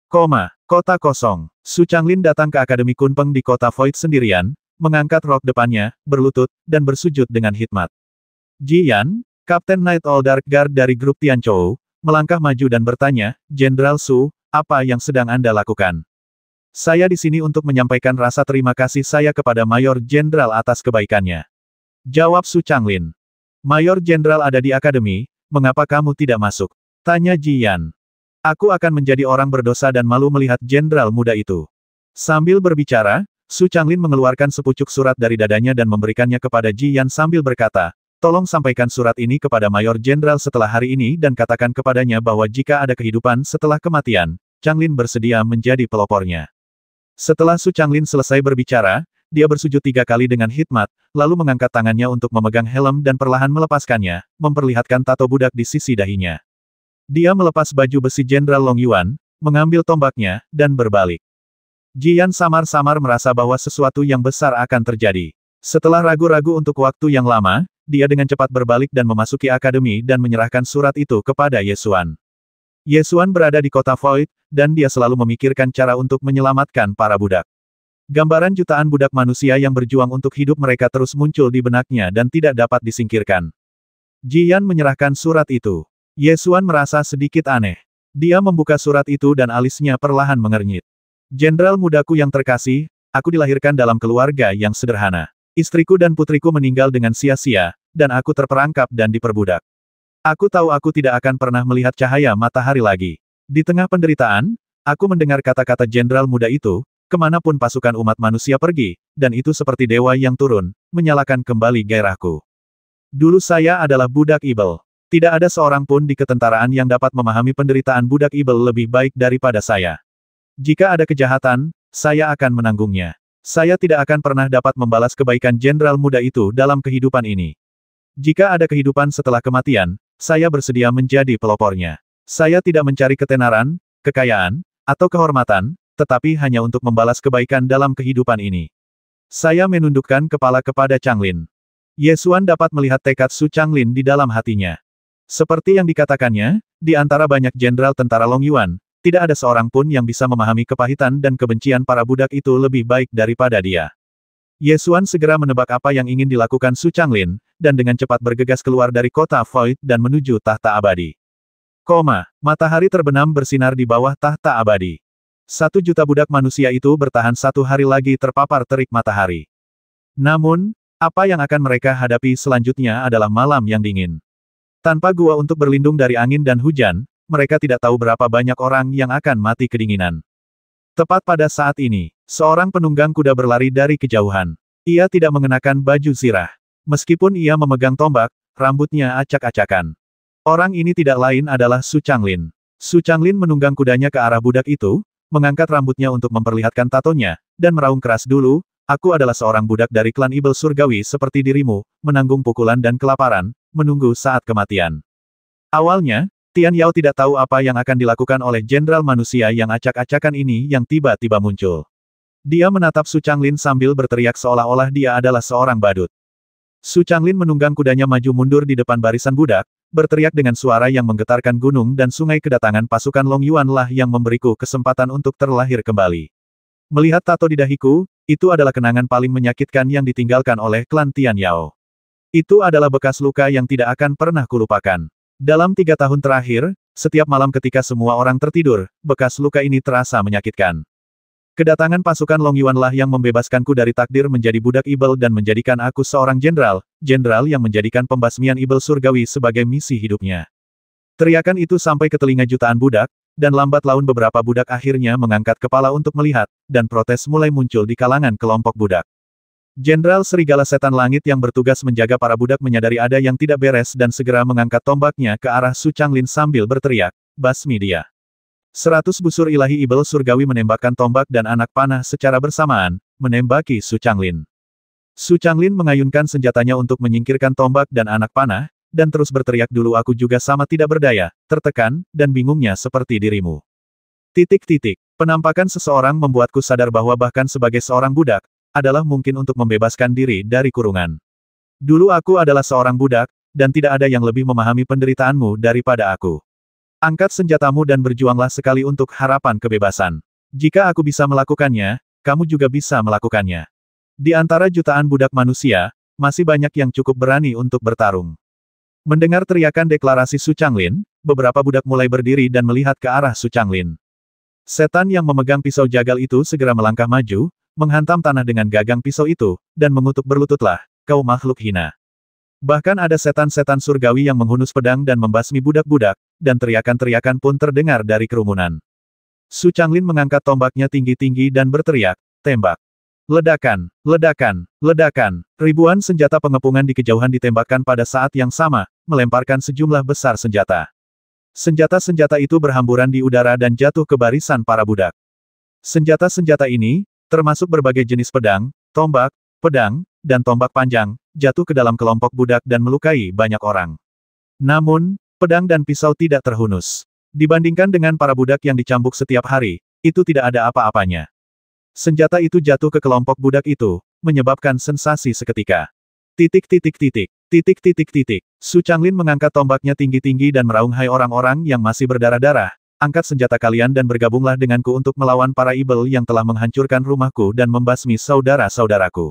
Kota kosong. Su Changlin datang ke Akademi Kunpeng di kota Void sendirian, mengangkat rok depannya, berlutut, dan bersujud dengan hikmat. Ji Yan, Kapten Night All Dark Guard dari grup Tianchou, melangkah maju dan bertanya, Jenderal Su, apa yang sedang Anda lakukan? Saya di sini untuk menyampaikan rasa terima kasih saya kepada Mayor Jenderal atas kebaikannya. Jawab Su Changlin. Mayor Jenderal ada di akademi, mengapa kamu tidak masuk? Tanya Ji Yan. Aku akan menjadi orang berdosa dan malu melihat jenderal muda itu. Sambil berbicara, Su Changlin mengeluarkan sepucuk surat dari dadanya dan memberikannya kepada Ji Yan sambil berkata, tolong sampaikan surat ini kepada Mayor Jenderal setelah hari ini dan katakan kepadanya bahwa jika ada kehidupan setelah kematian, Changlin bersedia menjadi pelopornya. Setelah Su Changlin selesai berbicara, dia bersujud 3 kali dengan hikmat, lalu mengangkat tangannya untuk memegang helm dan perlahan melepaskannya, memperlihatkan tato budak di sisi dahinya. Dia melepas baju besi Jenderal Long Yuan, mengambil tombaknya, dan berbalik. Ji Yan samar-samar merasa bahwa sesuatu yang besar akan terjadi. Setelah ragu-ragu untuk waktu yang lama, dia dengan cepat berbalik dan memasuki akademi dan menyerahkan surat itu kepada Yesuan. Yesuan berada di kota Void, dan dia selalu memikirkan cara untuk menyelamatkan para budak. Gambaran jutaan budak manusia yang berjuang untuk hidup mereka terus muncul di benaknya dan tidak dapat disingkirkan. Jiyan menyerahkan surat itu. Yesuan merasa sedikit aneh. Dia membuka surat itu dan alisnya perlahan mengernyit. Jenderal mudaku yang terkasih, aku dilahirkan dalam keluarga yang sederhana. Istriku dan putriku meninggal dengan sia-sia, dan aku terperangkap dan diperbudak. Aku tahu aku tidak akan pernah melihat cahaya matahari lagi. Di tengah penderitaan, aku mendengar kata-kata jenderal muda itu, kemanapun pasukan umat manusia pergi, dan itu seperti dewa yang turun, menyalakan kembali gairahku. Dulu saya adalah budak Ibel. Tidak ada seorang pun di ketentaraan yang dapat memahami penderitaan budak Ibel lebih baik daripada saya. Jika ada kejahatan, saya akan menanggungnya. Saya tidak akan pernah dapat membalas kebaikan jenderal muda itu dalam kehidupan ini. Jika ada kehidupan setelah kematian, saya bersedia menjadi pelopornya. Saya tidak mencari ketenaran, kekayaan, atau kehormatan, tetapi hanya untuk membalas kebaikan dalam kehidupan ini. Saya menundukkan kepala kepada Changlin. Yesuan dapat melihat tekad Su Changlin di dalam hatinya. Seperti yang dikatakannya, di antara banyak jenderal tentara Long Yuan, tidak ada seorang pun yang bisa memahami kepahitan dan kebencian para budak itu lebih baik daripada dia. Yesuan segera menebak apa yang ingin dilakukan Su Changlin, dan dengan cepat bergegas keluar dari kota Void dan menuju tahta abadi. Matahari terbenam bersinar di bawah tahta abadi. 1 juta budak manusia itu bertahan 1 hari lagi terpapar terik matahari. Namun, apa yang akan mereka hadapi selanjutnya adalah malam yang dingin. Tanpa gua untuk berlindung dari angin dan hujan, mereka tidak tahu berapa banyak orang yang akan mati kedinginan. Tepat pada saat ini, seorang penunggang kuda berlari dari kejauhan. Ia tidak mengenakan baju zirah. Meskipun ia memegang tombak, rambutnya acak-acakan. Orang ini tidak lain adalah Su Changlin. Su Changlin menunggang kudanya ke arah budak itu, mengangkat rambutnya untuk memperlihatkan tatonya, dan meraung keras dulu, aku adalah seorang budak dari klan Ibel Surgawi seperti dirimu, menanggung pukulan dan kelaparan, menunggu saat kematian. Awalnya, Tian Yao tidak tahu apa yang akan dilakukan oleh jenderal manusia yang acak-acakan ini yang tiba-tiba muncul. Dia menatap Su Changlin sambil berteriak seolah-olah dia adalah seorang badut. Su Changlin menunggang kudanya maju mundur di depan barisan budak, berteriak dengan suara yang menggetarkan gunung dan sungai. Kedatangan pasukan Long Yuan lah yang memberiku kesempatan untuk terlahir kembali. Melihat tato di dahiku, itu adalah kenangan paling menyakitkan yang ditinggalkan oleh klan Tian Yao. Itu adalah bekas luka yang tidak akan pernah kulupakan. Dalam 3 tahun terakhir, setiap malam ketika semua orang tertidur, bekas luka ini terasa menyakitkan. Kedatangan pasukan Long Yuan lah yang membebaskanku dari takdir menjadi budak Ibel dan menjadikan aku seorang jenderal, jenderal yang menjadikan pembasmian Ibel Surgawi sebagai misi hidupnya. Teriakan itu sampai ke telinga jutaan budak, dan lambat laun beberapa budak akhirnya mengangkat kepala untuk melihat, dan protes mulai muncul di kalangan kelompok budak. Jenderal Serigala Setan Langit yang bertugas menjaga para budak menyadari ada yang tidak beres dan segera mengangkat tombaknya ke arah Su Changlin sambil berteriak, basmi dia. 100 busur ilahi Ibel Surgawi menembakkan tombak dan anak panah secara bersamaan, menembaki Su Changlin. Su Changlin mengayunkan senjatanya untuk menyingkirkan tombak dan anak panah, dan terus berteriak dulu aku juga sama tidak berdaya, tertekan, dan bingungnya seperti dirimu. Penampakan seseorang membuatku sadar bahwa bahkan sebagai seorang budak, adalah mungkin untuk membebaskan diri dari kurungan. Dulu aku adalah seorang budak, dan tidak ada yang lebih memahami penderitaanmu daripada aku. Angkat senjatamu dan berjuanglah sekali untuk harapan kebebasan. Jika aku bisa melakukannya, kamu juga bisa melakukannya. Di antara jutaan budak manusia, masih banyak yang cukup berani untuk bertarung. Mendengar teriakan deklarasi Su Changlin, beberapa budak mulai berdiri dan melihat ke arah Su Changlin. Setan yang memegang pisau jagal itu segera melangkah maju, menghantam tanah dengan gagang pisau itu, dan mengutuk berlututlah, kau makhluk hina. Bahkan ada setan-setan surgawi yang menghunus pedang dan membasmi budak-budak, dan teriakan-teriakan pun terdengar dari kerumunan. Su Changlin mengangkat tombaknya tinggi-tinggi dan berteriak, tembak. Ledakan, ledakan, ledakan. Ribuan senjata pengepungan di kejauhan ditembakkan pada saat yang sama, melemparkan sejumlah besar senjata. Senjata-senjata itu berhamburan di udara dan jatuh ke barisan para budak. Senjata-senjata ini, termasuk berbagai jenis pedang, tombak, pedang, dan tombak panjang, jatuh ke dalam kelompok budak dan melukai banyak orang. Namun, pedang dan pisau tidak terhunus. Dibandingkan dengan para budak yang dicambuk setiap hari, itu tidak ada apa-apanya. Senjata itu jatuh ke kelompok budak itu, menyebabkan sensasi seketika. Titik titik titik. Titik titik titik. Su Changlin mengangkat tombaknya tinggi-tinggi dan meraung, "Hai orang-orang yang masih berdarah-darah, angkat senjata kalian dan bergabunglah denganku untuk melawan para ibel yang telah menghancurkan rumahku dan membasmi saudara-saudaraku.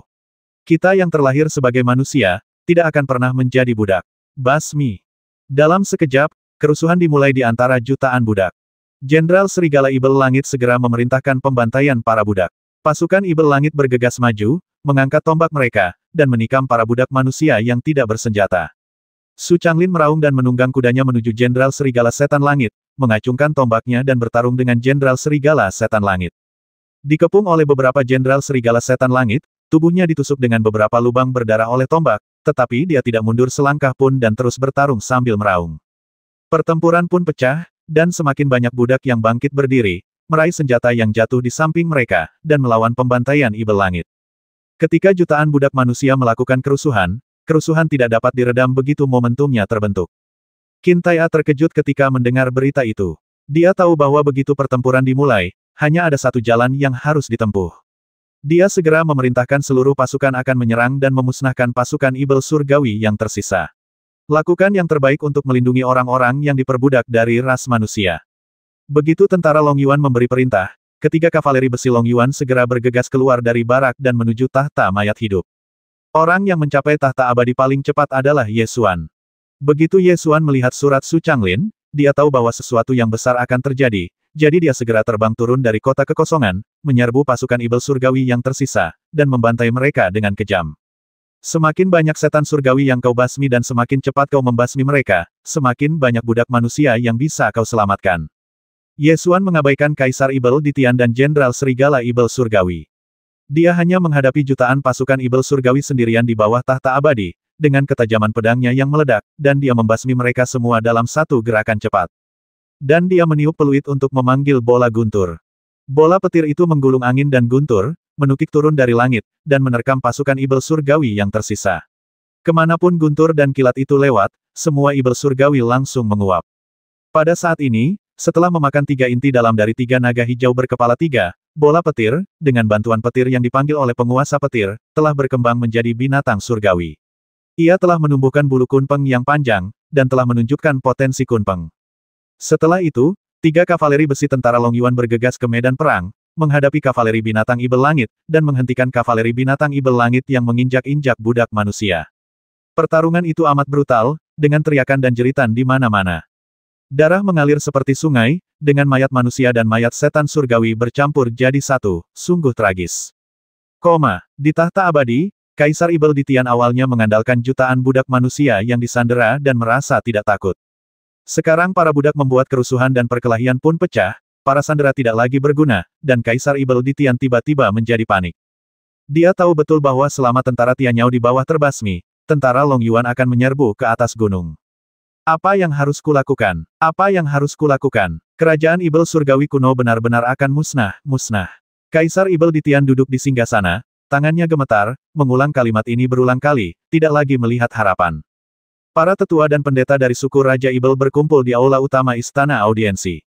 Kita yang terlahir sebagai manusia, tidak akan pernah menjadi budak." Basmi. Dalam sekejap, kerusuhan dimulai di antara jutaan budak. Jenderal Serigala Ibel Langit segera memerintahkan pembantaian para budak. Pasukan Ibel Langit bergegas maju, mengangkat tombak mereka, dan menikam para budak manusia yang tidak bersenjata. Su Changlin meraung dan menunggang kudanya menuju Jenderal Serigala Setan Langit, mengacungkan tombaknya dan bertarung dengan Jenderal Serigala Setan Langit. Dikepung oleh beberapa Jenderal Serigala Setan Langit, tubuhnya ditusuk dengan beberapa lubang berdarah oleh tombak, tetapi dia tidak mundur selangkah pun dan terus bertarung sambil meraung. Pertempuran pun pecah, dan semakin banyak budak yang bangkit berdiri, meraih senjata yang jatuh di samping mereka, dan melawan pembantaian Ibel Langit. Ketika jutaan budak manusia melakukan kerusuhan tidak dapat diredam begitu momentumnya terbentuk. Qin Tai'a terkejut ketika mendengar berita itu. Dia tahu bahwa begitu pertempuran dimulai, hanya ada satu jalan yang harus ditempuh. Dia segera memerintahkan seluruh pasukan akan menyerang dan memusnahkan pasukan Ibel Surgawi yang tersisa. Lakukan yang terbaik untuk melindungi orang-orang yang diperbudak dari ras manusia. Begitu tentara Long Yuan memberi perintah, ketiga kavaleri besi Long Yuan segera bergegas keluar dari barak dan menuju tahta mayat hidup. Orang yang mencapai tahta abadi paling cepat adalah Ye Xuan. Begitu Ye Xuan melihat surat Su Changlin, dia tahu bahwa sesuatu yang besar akan terjadi, jadi dia segera terbang turun dari kota kekosongan, menyerbu pasukan Ibel Surgawi yang tersisa, dan membantai mereka dengan kejam. Semakin banyak setan surgawi yang kau basmi dan semakin cepat kau membasmi mereka, semakin banyak budak manusia yang bisa kau selamatkan. Ye Xuan mengabaikan Kaisar Ibel Ditian dan Jenderal Serigala Ibel Surgawi. Dia hanya menghadapi jutaan pasukan Ibel Surgawi sendirian di bawah tahta abadi, dengan ketajaman pedangnya yang meledak, dan dia membasmi mereka semua dalam satu gerakan cepat. Dan dia meniup peluit untuk memanggil bola guntur. Bola petir itu menggulung angin dan guntur, menukik turun dari langit, dan menerkam pasukan Ibel Surgawi yang tersisa. Kemanapun guntur dan kilat itu lewat, semua Ibel Surgawi langsung menguap. Pada saat ini, setelah memakan 3 inti dalam dari 3 naga hijau berkepala 3, bola petir, dengan bantuan petir yang dipanggil oleh penguasa petir, telah berkembang menjadi binatang surgawi. Ia telah menumbuhkan bulu kunpeng yang panjang, dan telah menunjukkan potensi kunpeng. Setelah itu, 3 kavaleri besi tentara Long Yuan bergegas ke medan perang, menghadapi kavaleri binatang Ibel Langit, dan menghentikan kavaleri binatang Ibel Langit yang menginjak-injak budak manusia. Pertarungan itu amat brutal, dengan teriakan dan jeritan di mana-mana. Darah mengalir seperti sungai, dengan mayat manusia dan mayat setan surgawi bercampur jadi satu, sungguh tragis. Di tahta abadi, Kaisar Ibel Ditian awalnya mengandalkan jutaan budak manusia yang disandera dan merasa tidak takut. Sekarang para budak membuat kerusuhan dan perkelahian pun pecah, para sandera tidak lagi berguna, dan Kaisar Ibel Ditian tiba-tiba menjadi panik. Dia tahu betul bahwa selama tentara Tianyao di bawah terbasmi, tentara Long Yuan akan menyerbu ke atas gunung. Apa yang harus kulakukan? Apa yang harus kulakukan? Kerajaan Ibel Surgawi kuno benar-benar akan musnah. Kaisar Ibel Ditian duduk di singgasana, tangannya gemetar, mengulang kalimat ini berulang kali, tidak lagi melihat harapan. Para tetua dan pendeta dari suku Raja Ibel berkumpul di aula utama istana audiensi.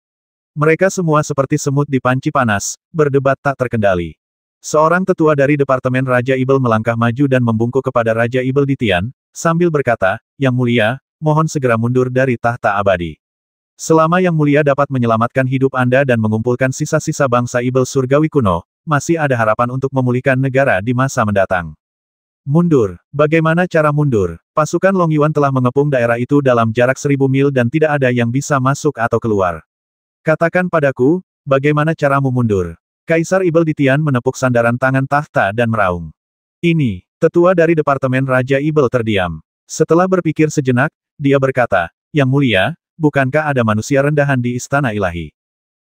Mereka semua seperti semut di panci panas, berdebat tak terkendali. Seorang tetua dari Departemen Raja Ibel melangkah maju dan membungkuk kepada Raja Ibel Ditian, sambil berkata, "Yang mulia, mohon segera mundur dari tahta abadi. Selama Yang mulia dapat menyelamatkan hidup Anda dan mengumpulkan sisa-sisa bangsa Ibel Surgawi kuno, masih ada harapan untuk memulihkan negara di masa mendatang." Mundur. Bagaimana cara mundur? Pasukan Long Yuan telah mengepung daerah itu dalam jarak 1000 mil dan tidak ada yang bisa masuk atau keluar. Katakan padaku, bagaimana caramu mundur? Kaisar Ibel Ditian menepuk sandaran tangan tahta dan meraung. Ini, tetua dari Departemen Raja Ibel terdiam. Setelah berpikir sejenak, dia berkata, "Yang mulia, bukankah ada manusia rendahan di istana ilahi?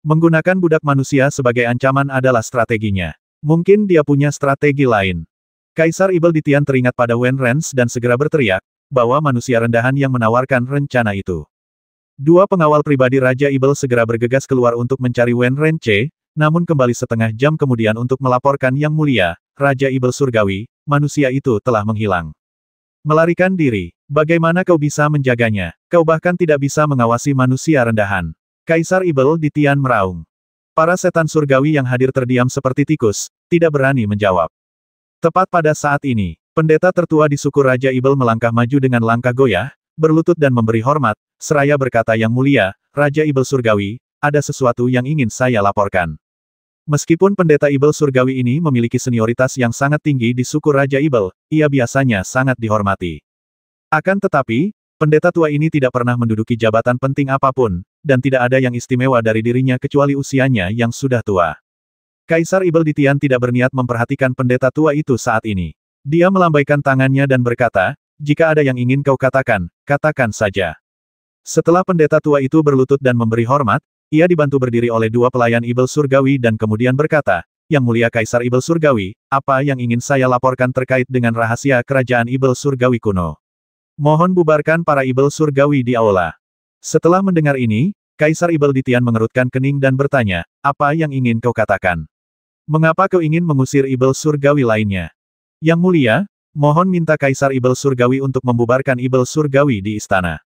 Menggunakan budak manusia sebagai ancaman adalah strateginya. Mungkin dia punya strategi lain." Kaisar Ibel Ditian teringat pada Wen Rens dan segera berteriak, bahwa manusia rendahan yang menawarkan rencana itu. 2 pengawal pribadi Raja Ibel segera bergegas keluar untuk mencari Wen Renche, namun kembali setengah jam kemudian untuk melaporkan Yang mulia, Raja Ibel Surgawi, manusia itu telah menghilang. Melarikan diri. Bagaimana kau bisa menjaganya? Kau bahkan tidak bisa mengawasi manusia rendahan. Kaisar Ibel Ditian meraung. Para setan surgawi yang hadir terdiam seperti tikus, tidak berani menjawab. Tepat pada saat ini, Pendeta tertua di suku Raja Ibel melangkah maju dengan langkah goyah, berlutut dan memberi hormat, seraya berkata, "Yang mulia, Raja Ibel Surgawi, ada sesuatu yang ingin saya laporkan." Meskipun pendeta Ibel Surgawi ini memiliki senioritas yang sangat tinggi di suku Raja Ibel, ia biasanya sangat dihormati. Akan tetapi, pendeta tua ini tidak pernah menduduki jabatan penting apapun, dan tidak ada yang istimewa dari dirinya kecuali usianya yang sudah tua. Kaisar Ibel Ditian tidak berniat memperhatikan pendeta tua itu saat ini. Dia melambaikan tangannya dan berkata, "Jika ada yang ingin kau katakan, katakan saja." Setelah pendeta tua itu berlutut dan memberi hormat, ia dibantu berdiri oleh dua pelayan Ibel Surgawi dan kemudian berkata, "Yang mulia Kaisar Ibel Surgawi, apa yang ingin saya laporkan terkait dengan rahasia kerajaan Ibel Surgawi kuno? Mohon bubarkan para Ibel Surgawi di aula." Setelah mendengar ini, Kaisar Ibel Ditian mengerutkan kening dan bertanya, "Apa yang ingin kau katakan? Mengapa kau ingin mengusir Ibel Surgawi lainnya?" "Yang mulia, mohon minta Kaisar Ibel Surgawi untuk membubarkan Ibel Surgawi di istana.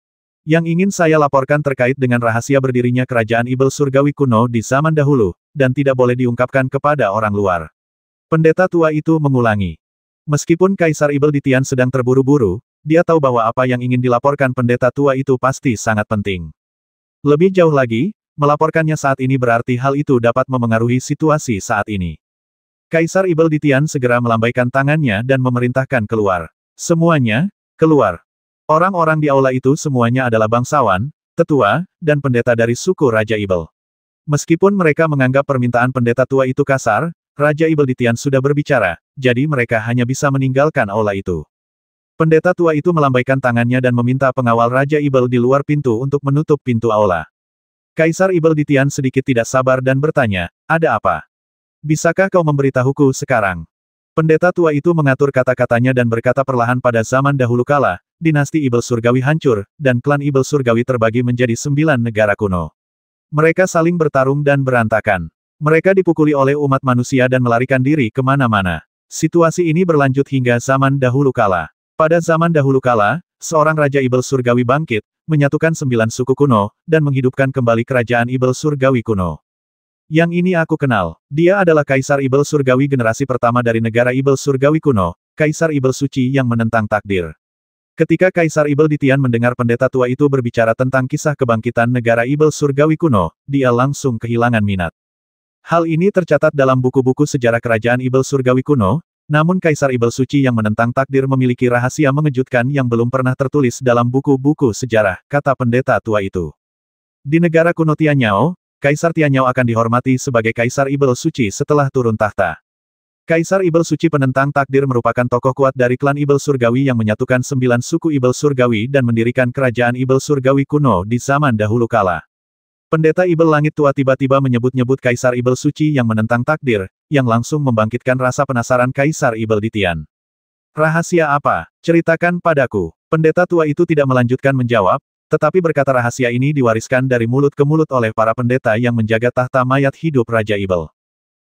Yang ingin saya laporkan terkait dengan rahasia berdirinya kerajaan Ibel Surgawi kuno di zaman dahulu, dan tidak boleh diungkapkan kepada orang luar." Pendeta tua itu mengulangi. Meskipun Kaisar Ibel Ditian sedang terburu-buru, dia tahu bahwa apa yang ingin dilaporkan pendeta tua itu pasti sangat penting. Lebih jauh lagi, melaporkannya saat ini berarti hal itu dapat memengaruhi situasi saat ini. Kaisar Ibel Ditian segera melambaikan tangannya dan memerintahkan keluar. "Semuanya, keluar." Orang-orang di aula itu semuanya adalah bangsawan, tetua, dan pendeta dari suku Raja Ibel. Meskipun mereka menganggap permintaan pendeta tua itu kasar, Raja Ibel Ditian sudah berbicara, jadi mereka hanya bisa meninggalkan aula itu. Pendeta tua itu melambaikan tangannya dan meminta pengawal Raja Ibel di luar pintu untuk menutup pintu aula. Kaisar Ibel Ditian sedikit tidak sabar dan bertanya, "Ada apa? Bisakah kau memberitahuku sekarang?" Pendeta tua itu mengatur kata-katanya dan berkata perlahan, "Pada zaman dahulu kala, dinasti Ibel Surgawi hancur, dan klan Ibel Surgawi terbagi menjadi 9 negara kuno. Mereka saling bertarung dan berantakan. Mereka dipukuli oleh umat manusia dan melarikan diri kemana-mana. Situasi ini berlanjut hingga zaman dahulu kala. Pada zaman dahulu kala, seorang Raja Ibel Surgawi bangkit, menyatukan 9 suku kuno, dan menghidupkan kembali kerajaan Ibel Surgawi kuno. Yang ini aku kenal. Dia adalah Kaisar Ibel Surgawi generasi pertama dari negara Ibel Surgawi kuno, Kaisar Ibel Suci yang menentang takdir." Ketika Kaisar Ibel Ditian mendengar pendeta tua itu berbicara tentang kisah kebangkitan negara Ibel Surgawi kuno, dia langsung kehilangan minat. Hal ini tercatat dalam buku-buku sejarah kerajaan Ibel Surgawi kuno, namun Kaisar Ibel Suci yang menentang takdir memiliki rahasia mengejutkan yang belum pernah tertulis dalam buku-buku sejarah, kata pendeta tua itu. Di negara kuno Tianyao, Kaisar Tianyao akan dihormati sebagai Kaisar Ibel Suci setelah turun tahta. Kaisar Ibel Suci penentang takdir merupakan tokoh kuat dari klan Ibel Surgawi yang menyatukan 9 suku Ibel Surgawi dan mendirikan kerajaan Ibel Surgawi kuno di zaman dahulu kala. Pendeta Ibel Langit Tua tiba-tiba menyebut-nyebut Kaisar Ibel Suci yang menentang takdir, yang langsung membangkitkan rasa penasaran Kaisar Ibel Ditian. "Rahasia apa? Ceritakan padaku." Pendeta tua itu tidak melanjutkan menjawab, tetapi berkata rahasia ini diwariskan dari mulut ke mulut oleh para pendeta yang menjaga tahta mayat hidup Raja Ibel.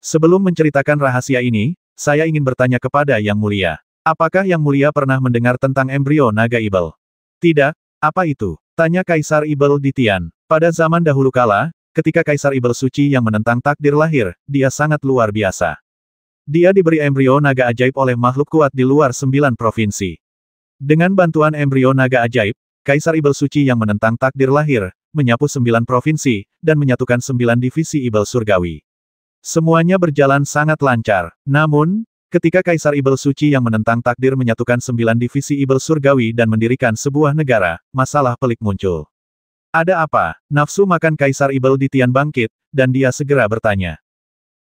"Sebelum menceritakan rahasia ini, saya ingin bertanya kepada Yang Mulia. Apakah Yang Mulia pernah mendengar tentang embrio naga Ibel?" "Tidak, apa itu?" tanya Kaisar Ibel Ditian. "Pada zaman dahulu kala, ketika Kaisar Ibel Suci yang menentang takdir lahir, dia sangat luar biasa. Dia diberi embrio naga ajaib oleh makhluk kuat di luar 9 provinsi. Dengan bantuan embrio naga ajaib, Kaisar Ibel Suci yang menentang takdir lahir, menyapu 9 provinsi, dan menyatukan 9 divisi Ibel Surgawi. Semuanya berjalan sangat lancar. Namun, ketika Kaisar Ibel Suci yang menentang takdir menyatukan 9 divisi Ibel Surgawi dan mendirikan sebuah negara, masalah pelik muncul. Ada apa?" Nafsu makan Kaisar Ibel Ditian bangkit, dan dia segera bertanya.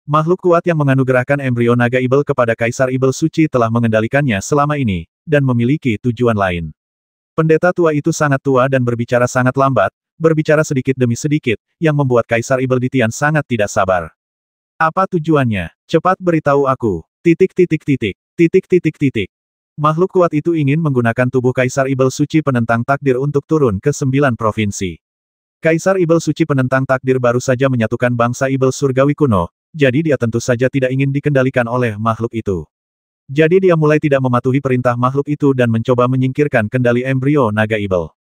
Makhluk kuat yang menganugerahkan embrio naga Ibel kepada Kaisar Ibel Suci telah mengendalikannya selama ini, dan memiliki tujuan lain. Pendeta tua itu sangat tua dan berbicara sangat lambat, berbicara sedikit demi sedikit, yang membuat Kaisar Ibel Ditian sangat tidak sabar. "Apa tujuannya? Cepat beritahu aku. Titik. Makhluk kuat itu ingin menggunakan tubuh Kaisar Ibel Suci penentang takdir untuk turun ke 9 provinsi. Kaisar Ibel Suci penentang takdir baru saja menyatukan bangsa Ibel Surgawi kuno, jadi dia tentu saja tidak ingin dikendalikan oleh makhluk itu. Jadi dia mulai tidak mematuhi perintah makhluk itu dan mencoba menyingkirkan kendali embrio naga Ibel.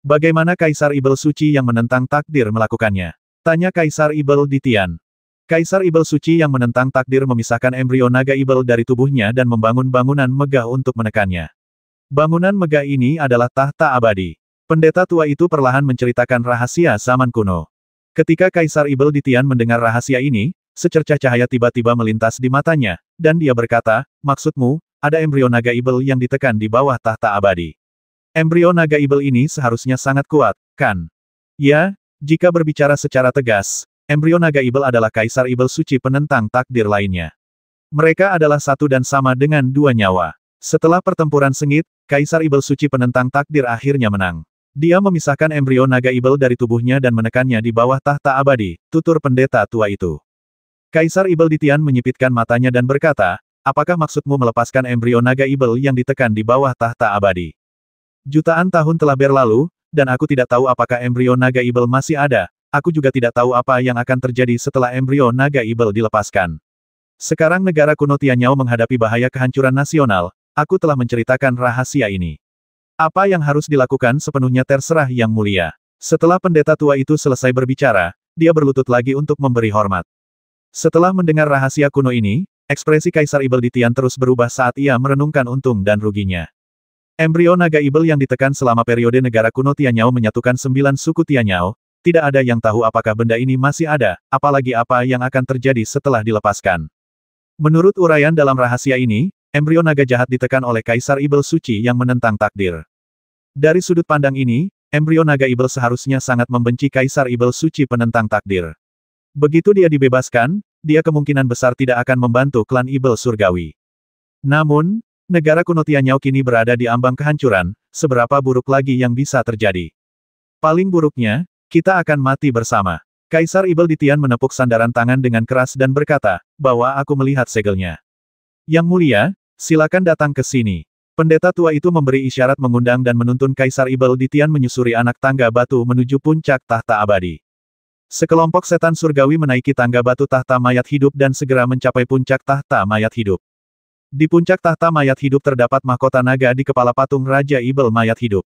Bagaimana Kaisar Ibel Suci yang menentang takdir melakukannya? Tanya Kaisar Ibel Ditian. Kaisar Ibel suci yang menentang takdir memisahkan embrio naga Ibel dari tubuhnya dan membangun bangunan megah untuk menekannya. Bangunan megah ini adalah tahta abadi. Pendeta tua itu perlahan menceritakan rahasia zaman kuno. Ketika Kaisar Ibel Ditian mendengar rahasia ini, secercah cahaya tiba-tiba melintas di matanya, dan dia berkata, "Maksudmu, ada embrio naga Ibel yang ditekan di bawah tahta abadi. Embrio naga Ibel ini seharusnya sangat kuat, kan?" Ya, jika berbicara secara tegas, embrio naga Ibel adalah Kaisar Ibel suci penentang takdir lainnya. Mereka adalah satu dan sama dengan dua nyawa. Setelah pertempuran sengit, Kaisar Ibel suci penentang takdir akhirnya menang. Dia memisahkan embrio naga Ibel dari tubuhnya dan menekannya di bawah tahta abadi, tutur pendeta tua itu. Kaisar Ibel Ditian menyipitkan matanya dan berkata, "Apakah maksudmu melepaskan embrio naga Ibel yang ditekan di bawah tahta abadi? Jutaan tahun telah berlalu, dan aku tidak tahu apakah embrio naga Ibel masih ada. Aku juga tidak tahu apa yang akan terjadi setelah embrio naga Ibel dilepaskan. Sekarang negara kuno Tianyao menghadapi bahaya kehancuran nasional. Aku telah menceritakan rahasia ini. Apa yang harus dilakukan sepenuhnya terserah Yang Mulia." Setelah pendeta tua itu selesai berbicara, dia berlutut lagi untuk memberi hormat. Setelah mendengar rahasia kuno ini, ekspresi Kaisar Ibel Ditian terus berubah saat ia merenungkan untung dan ruginya. Embrio naga Ibel yang ditekan selama periode negara kuno Tianyao menyatukan 9 suku Tianyao. Tidak ada yang tahu apakah benda ini masih ada, apalagi apa yang akan terjadi setelah dilepaskan. Menurut uraian dalam rahasia ini, embrio naga jahat ditekan oleh Kaisar Ibel suci yang menentang takdir. Dari sudut pandang ini, embrio naga Ibel seharusnya sangat membenci Kaisar Ibel suci penentang takdir. Begitu dia dibebaskan, dia kemungkinan besar tidak akan membantu klan Ibel surgawi. Namun, negara kuno Tianyao kini berada di ambang kehancuran, seberapa buruk lagi yang bisa terjadi? Paling buruknya, kita akan mati bersama. Kaisar Ibel Ditian menepuk sandaran tangan dengan keras dan berkata, "Bahwa aku melihat segelnya. Yang Mulia, silakan datang ke sini." Pendeta tua itu memberi isyarat mengundang dan menuntun Kaisar Ibel Ditian menyusuri anak tangga batu menuju puncak tahta abadi. Sekelompok setan surgawi menaiki tangga batu tahta mayat hidup dan segera mencapai puncak tahta mayat hidup. Di puncak tahta mayat hidup terdapat mahkota naga di kepala patung Raja Ibel mayat hidup.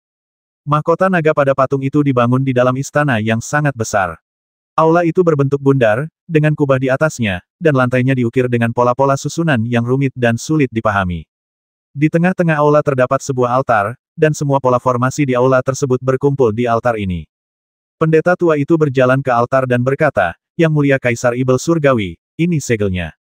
Mahkota naga pada patung itu dibangun di dalam istana yang sangat besar. Aula itu berbentuk bundar, dengan kubah di atasnya, dan lantainya diukir dengan pola-pola susunan yang rumit dan sulit dipahami. Di tengah-tengah aula terdapat sebuah altar, dan semua pola formasi di aula tersebut berkumpul di altar ini. Pendeta tua itu berjalan ke altar dan berkata, "Yang Mulia Kaisar Ibel Surgawi, ini segelnya."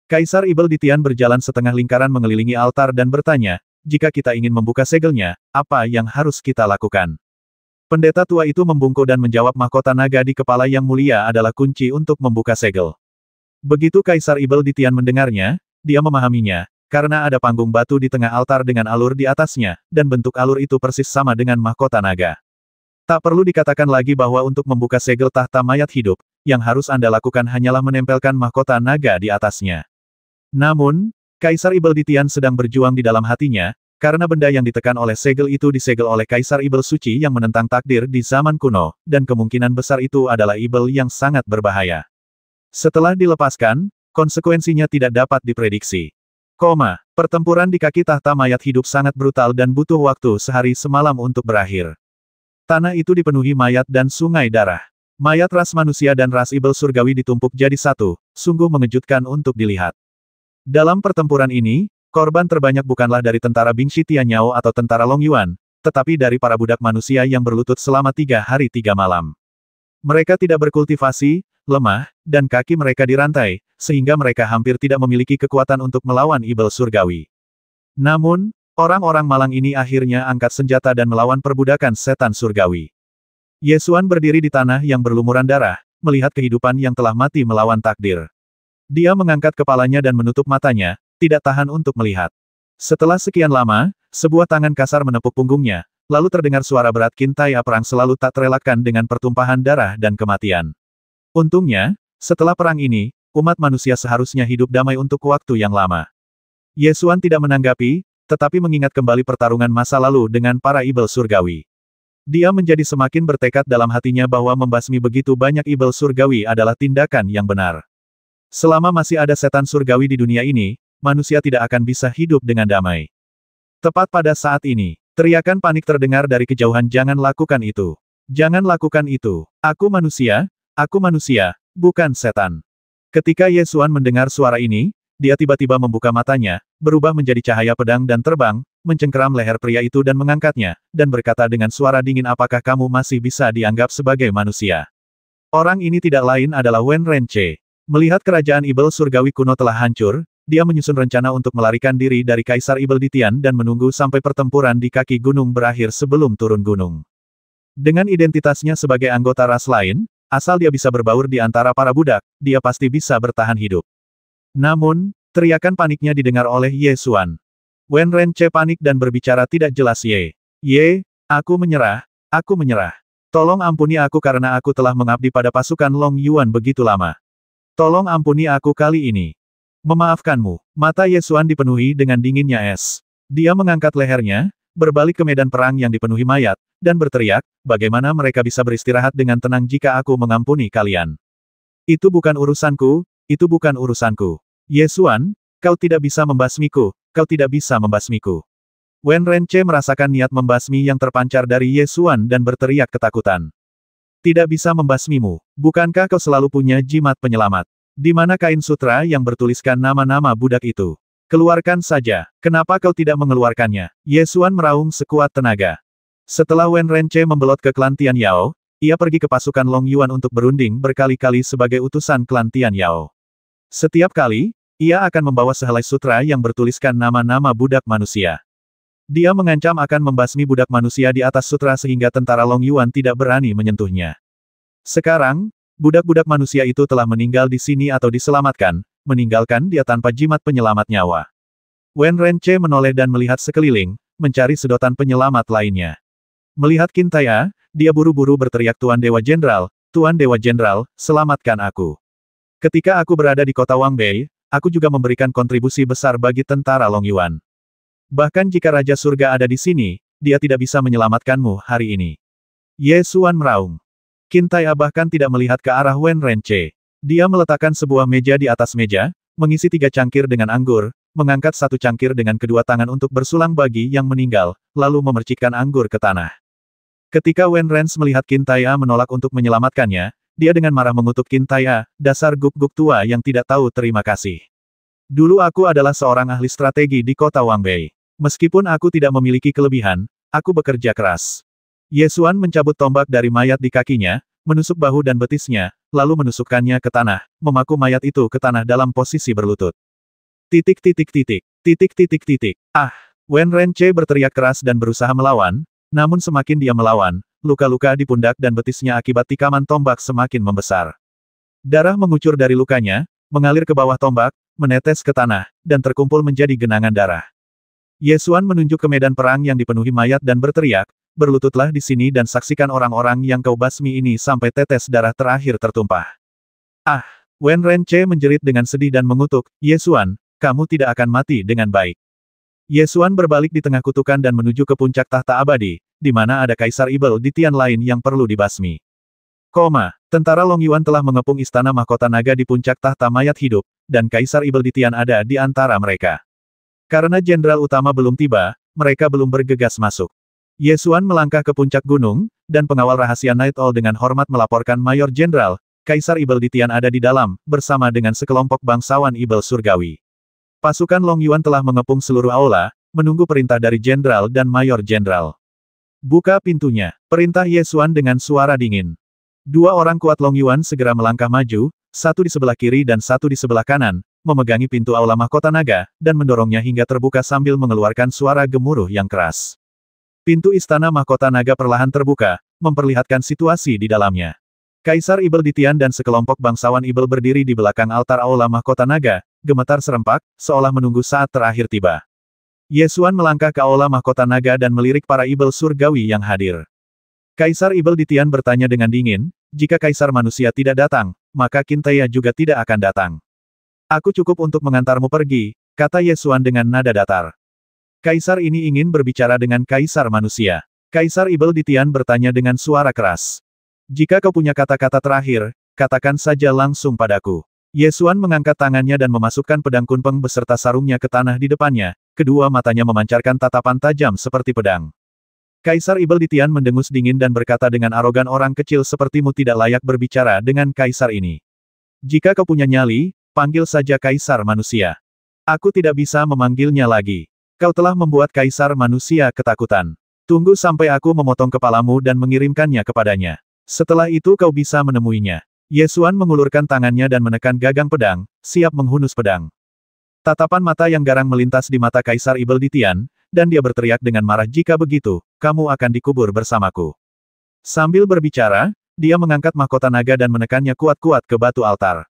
Kaisar Ibel Ditian berjalan setengah lingkaran mengelilingi altar dan bertanya, "Jika kita ingin membuka segelnya, apa yang harus kita lakukan?" Pendeta tua itu membungkuk dan menjawab, "Mahkota naga di kepala Yang Mulia adalah kunci untuk membuka segel." Begitu Kaisar Ibel Ditian mendengarnya, dia memahaminya. Karena ada panggung batu di tengah altar dengan alur di atasnya, dan bentuk alur itu persis sama dengan mahkota naga. Tak perlu dikatakan lagi bahwa untuk membuka segel tahta mayat hidup, yang harus Anda lakukan hanyalah menempelkan mahkota naga di atasnya. Namun, Kaisar Ibel Ditian sedang berjuang di dalam hatinya, karena benda yang ditekan oleh segel itu disegel oleh Kaisar Ibel suci yang menentang takdir di zaman kuno, dan kemungkinan besar itu adalah Ibel yang sangat berbahaya. Setelah dilepaskan, konsekuensinya tidak dapat diprediksi. Pertempuran di kaki tahta mayat hidup sangat brutal dan butuh waktu sehari semalam untuk berakhir. Tanah itu dipenuhi mayat dan sungai darah. Mayat ras manusia dan ras Ibel surgawi ditumpuk jadi satu, sungguh mengejutkan untuk dilihat. Dalam pertempuran ini, korban terbanyak bukanlah dari tentara Bingshi Tianyao atau tentara Long Yuan, tetapi dari para budak manusia yang berlutut selama 3 hari 3 malam. Mereka tidak berkultivasi, lemah, dan kaki mereka dirantai, sehingga mereka hampir tidak memiliki kekuatan untuk melawan Ibel surgawi. Namun, orang-orang malang ini akhirnya angkat senjata dan melawan perbudakan setan surgawi. Yesuan berdiri di tanah yang berlumuran darah, melihat kehidupan yang telah mati melawan takdir. Dia mengangkat kepalanya dan menutup matanya, tidak tahan untuk melihat. Setelah sekian lama, sebuah tangan kasar menepuk punggungnya, lalu terdengar suara berat. Kintai perang selalu tak terelakkan dengan pertumpahan darah dan kematian. Untungnya, setelah perang ini, umat manusia seharusnya hidup damai untuk waktu yang lama. Yesuan tidak menanggapi, tetapi mengingat kembali pertarungan masa lalu dengan para Ibel surgawi. Dia menjadi semakin bertekad dalam hatinya bahwa membasmi begitu banyak Ibel surgawi adalah tindakan yang benar. Selama masih ada setan surgawi di dunia ini, manusia tidak akan bisa hidup dengan damai. Tepat pada saat ini, teriakan panik terdengar dari kejauhan. "Jangan lakukan itu. Jangan lakukan itu. Aku manusia, bukan setan." Ketika Ye Xuan mendengar suara ini, dia tiba-tiba membuka matanya, berubah menjadi cahaya pedang dan terbang, mencengkeram leher pria itu dan mengangkatnya, dan berkata dengan suara dingin, apakah kamu masih bisa dianggap sebagai manusia? Orang ini tidak lain adalah Wen Renche. Melihat kerajaan Ibel surgawi kuno telah hancur, dia menyusun rencana untuk melarikan diri dari Kaisar Ibel di Tian dan menunggu sampai pertempuran di kaki gunung berakhir sebelum turun gunung. Dengan identitasnya sebagai anggota ras lain, asal dia bisa berbaur di antara para budak, dia pasti bisa bertahan hidup. Namun, teriakan paniknya didengar oleh Ye Xuan. Wen Renche panik dan berbicara tidak jelas. Ye, aku menyerah, aku menyerah. Tolong ampuni aku karena aku telah mengabdi pada pasukan Long Yuan begitu lama. Tolong ampuni aku kali ini. Memaafkanmu. Mata Ye Xuan dipenuhi dengan dinginnya es. Dia mengangkat lehernya, berbalik ke medan perang yang dipenuhi mayat, dan berteriak, bagaimana mereka bisa beristirahat dengan tenang jika aku mengampuni kalian? Itu bukan urusanku, itu bukan urusanku. Ye Xuan, kau tidak bisa membasmiku, kau tidak bisa membasmiku. Wen Renche merasakan niat membasmi yang terpancar dari Ye Xuan dan berteriak ketakutan. Tidak bisa membasmimu. Bukankah kau selalu punya jimat penyelamat? Di mana kain sutra yang bertuliskan nama-nama budak itu? Keluarkan saja. Kenapa kau tidak mengeluarkannya? Ye Xuan meraung sekuat tenaga. Setelah Wen Renche membelot ke klan Tian Yao, ia pergi ke pasukan Long Yuan untuk berunding berkali-kali sebagai utusan klan Tian Yao. Setiap kali, ia akan membawa sehelai sutra yang bertuliskan nama-nama budak manusia. Dia mengancam akan membasmi budak manusia di atas sutra sehingga tentara Long Yuan tidak berani menyentuhnya. Sekarang, budak-budak manusia itu telah meninggal di sini atau diselamatkan, meninggalkan dia tanpa jimat penyelamat nyawa. Wen Renche menoleh dan melihat sekeliling, mencari sedotan penyelamat lainnya. Melihat Qintaya, dia buru-buru berteriak, Tuan Dewa Jenderal, selamatkan aku. Ketika aku berada di kota Wangbei, aku juga memberikan kontribusi besar bagi tentara Long Yuan. Bahkan jika Raja Surga ada di sini, dia tidak bisa menyelamatkanmu hari ini. Ye Xuan meraung. Qintaya bahkan tidak melihat ke arah Wen Renche. Dia meletakkan sebuah meja di atas meja, mengisi 3 cangkir dengan anggur, mengangkat 1 cangkir dengan kedua tangan untuk bersulang bagi yang meninggal, lalu memercikkan anggur ke tanah. Ketika Wen Renche melihat Qintaya menolak untuk menyelamatkannya, dia dengan marah mengutuk Qintaya, dasar guk-guk tua yang tidak tahu terima kasih. Dulu aku adalah seorang ahli strategi di kota Wangbei. Meskipun aku tidak memiliki kelebihan, aku bekerja keras. Ye Xuan mencabut tombak dari mayat di kakinya, menusuk bahu dan betisnya, lalu menusukkannya ke tanah, memaku mayat itu ke tanah dalam posisi berlutut. Ah! Wen Renche berteriak keras dan berusaha melawan, namun semakin dia melawan, luka-luka di pundak dan betisnya akibat tikaman tombak semakin membesar. Darah mengucur dari lukanya, mengalir ke bawah tombak, menetes ke tanah, dan terkumpul menjadi genangan darah. Ye Xuan menunjuk ke medan perang yang dipenuhi mayat dan berteriak, berlututlah di sini dan saksikan orang-orang yang kau basmi ini sampai tetes darah terakhir tertumpah. Ah! Wen Renche menjerit dengan sedih dan mengutuk, Ye Xuan, kamu tidak akan mati dengan baik. Ye Xuan berbalik di tengah kutukan dan menuju ke puncak tahta abadi, di mana ada Kaisar Ibel di Tian lain yang perlu dibasmi. Tentara Long Yuan telah mengepung istana mahkota naga di puncak tahta mayat hidup, dan Kaisar Ibel di Tian ada di antara mereka. Karena jenderal utama belum tiba, mereka belum bergegas masuk. Ye Xuan melangkah ke puncak gunung, dan pengawal rahasia Night Owl dengan hormat melaporkan Mayor Jenderal, Kaisar Ibel di Tian ada di dalam, bersama dengan sekelompok bangsawan Ibel surgawi. Pasukan Long Yuan telah mengepung seluruh aula, menunggu perintah dari Jenderal dan Mayor Jenderal. Buka pintunya, perintah Ye Xuan dengan suara dingin. 2 orang kuat Long Yuan segera melangkah maju, 1 di sebelah kiri dan 1 di sebelah kanan, memegangi pintu aula mahkota naga, dan mendorongnya hingga terbuka sambil mengeluarkan suara gemuruh yang keras. Pintu istana mahkota naga perlahan terbuka, memperlihatkan situasi di dalamnya. Kaisar Ibel di Tian dan sekelompok bangsawan Ibel berdiri di belakang altar aula mahkota naga, gemetar serempak, seolah menunggu saat terakhir tiba. Ye Xuan melangkah ke aula mahkota naga dan melirik para Ibel surgawi yang hadir. Kaisar Ibel di Tian bertanya dengan dingin, jika Kaisar manusia tidak datang, maka Qintaya juga tidak akan datang. Aku cukup untuk mengantarmu pergi, kata Ye Xuan dengan nada datar. Kaisar ini ingin berbicara dengan Kaisar manusia. Kaisar Ibel di Tian bertanya dengan suara keras. Jika kau punya kata-kata terakhir, katakan saja langsung padaku. Ye Xuan mengangkat tangannya dan memasukkan pedang kunpeng beserta sarungnya ke tanah di depannya, kedua matanya memancarkan tatapan tajam seperti pedang. Kaisar Ibel di Tian mendengus dingin dan berkata dengan arogan, orang kecil sepertimu tidak layak berbicara dengan Kaisar ini. Jika kau punya nyali, panggil saja Kaisar Manusia. Aku tidak bisa memanggilnya lagi. Kau telah membuat Kaisar Manusia ketakutan. Tunggu sampai aku memotong kepalamu dan mengirimkannya kepadanya. Setelah itu kau bisa menemuinya. Ye Xuan mengulurkan tangannya dan menekan gagang pedang, siap menghunus pedang. Tatapan mata yang garang melintas di mata Kaisar Ibel di Tian, dan dia berteriak dengan marah, jika begitu, kamu akan dikubur bersamaku. Sambil berbicara, dia mengangkat mahkota naga dan menekannya kuat-kuat ke batu altar.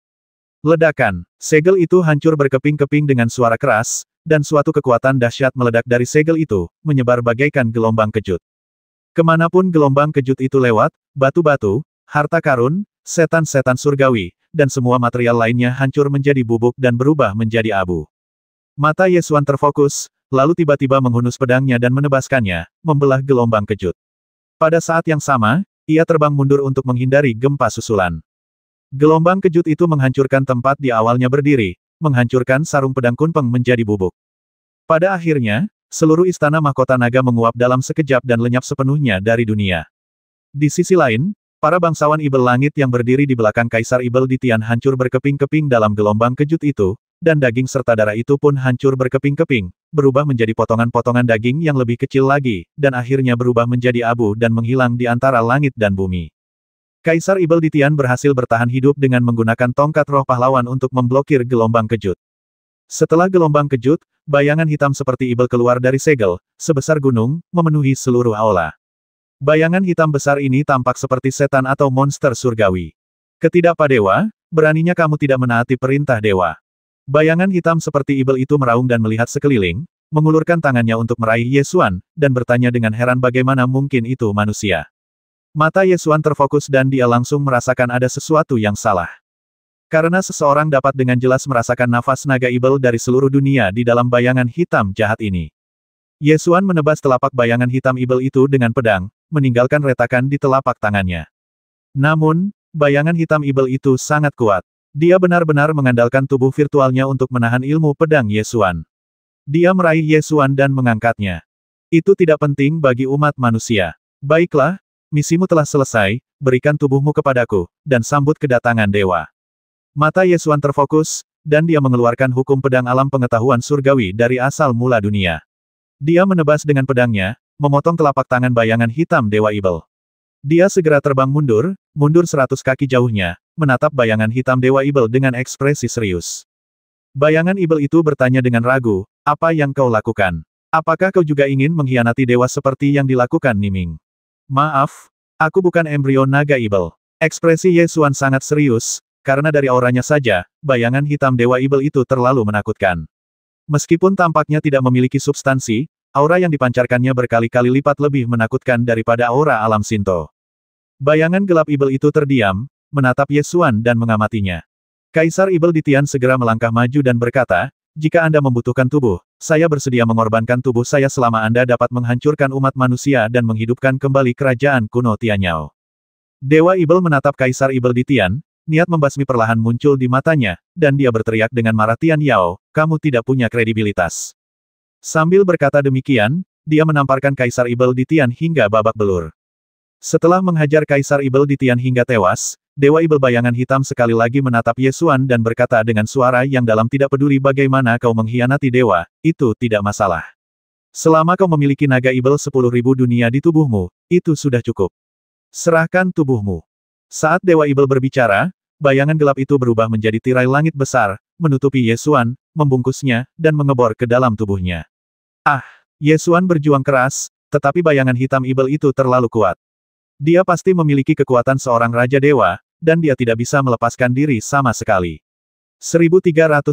Ledakan. Segel itu hancur berkeping-keping dengan suara keras, dan suatu kekuatan dahsyat meledak dari segel itu, menyebar bagaikan gelombang kejut. Kemanapun gelombang kejut itu lewat, batu-batu, harta karun, setan-setan surgawi, dan semua material lainnya hancur menjadi bubuk dan berubah menjadi abu. Mata Ye Xuan terfokus, lalu tiba-tiba menghunus pedangnya dan menebaskannya, membelah gelombang kejut. Pada saat yang sama, ia terbang mundur untuk menghindari gempa susulan. Gelombang kejut itu menghancurkan tempat di awalnya berdiri, menghancurkan sarung pedang Kunpeng menjadi bubuk. Pada akhirnya, seluruh istana mahkota naga menguap dalam sekejap dan lenyap sepenuhnya dari dunia. Di sisi lain, para bangsawan Ibel Langit yang berdiri di belakang Kaisar Ibel di Tian hancur berkeping-keping dalam gelombang kejut itu, dan daging serta darah itu pun hancur berkeping-keping, berubah menjadi potongan-potongan daging yang lebih kecil lagi, dan akhirnya berubah menjadi abu dan menghilang di antara langit dan bumi. Kaisar Ibel di Tian berhasil bertahan hidup dengan menggunakan tongkat roh pahlawan untuk memblokir gelombang kejut. Setelah gelombang kejut, bayangan hitam seperti Ibel keluar dari segel, sebesar gunung, memenuhi seluruh aula. Bayangan hitam besar ini tampak seperti setan atau monster surgawi. Ketidak Padewa, beraninya kamu tidak menaati perintah dewa. Bayangan hitam seperti Ibel itu meraung dan melihat sekeliling, mengulurkan tangannya untuk meraih Ye Xuan, dan bertanya dengan heran bagaimana mungkin itu manusia. Mata Ye Xuan terfokus dan dia langsung merasakan ada sesuatu yang salah. Karena seseorang dapat dengan jelas merasakan nafas naga Ibel dari seluruh dunia di dalam bayangan hitam jahat ini. Ye Xuan menebas telapak bayangan hitam Ibel itu dengan pedang, meninggalkan retakan di telapak tangannya. Namun, bayangan hitam Ibel itu sangat kuat. Dia benar-benar mengandalkan tubuh virtualnya untuk menahan ilmu pedang Ye Xuan. Dia meraih Ye Xuan dan mengangkatnya. Itu tidak penting bagi umat manusia. Baiklah, misimu telah selesai, berikan tubuhmu kepadaku, dan sambut kedatangan dewa. Mata Ye Xuan terfokus, dan dia mengeluarkan hukum pedang alam pengetahuan surgawi dari asal mula dunia. Dia menebas dengan pedangnya, memotong telapak tangan bayangan hitam Dewa Ibel. Dia segera terbang mundur 100 kaki jauhnya, menatap bayangan hitam Dewa Ibel dengan ekspresi serius. Bayangan Ibel itu bertanya dengan ragu, apa yang kau lakukan? Apakah kau juga ingin mengkhianati dewa seperti yang dilakukan Niming? Maaf, aku bukan embrio naga Ibel. Ekspresi Ye Xuan sangat serius, karena dari auranya saja, bayangan hitam Dewa Ibel itu terlalu menakutkan. Meskipun tampaknya tidak memiliki substansi, aura yang dipancarkannya berkali-kali lipat lebih menakutkan daripada aura alam Shinto. Bayangan gelap Ibel itu terdiam, menatap Ye Xuan dan mengamatinya. Kaisar Ibel di Tian segera melangkah maju dan berkata, jika Anda membutuhkan tubuh, saya bersedia mengorbankan tubuh saya selama Anda dapat menghancurkan umat manusia dan menghidupkan kembali kerajaan kuno Tianyao. Dewa Ibel menatap Kaisar Ibel di Tian, niat membasmi perlahan muncul di matanya, dan dia berteriak dengan marah, Tian Yao, kamu tidak punya kredibilitas. Sambil berkata demikian, dia menamparkan Kaisar Ibel di Tian hingga babak belur. Setelah menghajar Kaisar Ibel di Tian hingga tewas, Dewa Ibel bayangan hitam sekali lagi menatap Ye Xuan dan berkata dengan suara yang dalam, tidak peduli bagaimana kau mengkhianati dewa, itu tidak masalah. Selama kau memiliki naga Ibel 10.000 dunia di tubuhmu, itu sudah cukup. Serahkan tubuhmu. Saat Dewa Ibel berbicara, bayangan gelap itu berubah menjadi tirai langit besar, menutupi Ye Xuan, membungkusnya, dan mengebor ke dalam tubuhnya. Ye Xuan berjuang keras, tetapi bayangan hitam Ibel itu terlalu kuat. Dia pasti memiliki kekuatan seorang Raja Dewa, dan dia tidak bisa melepaskan diri sama sekali. 1330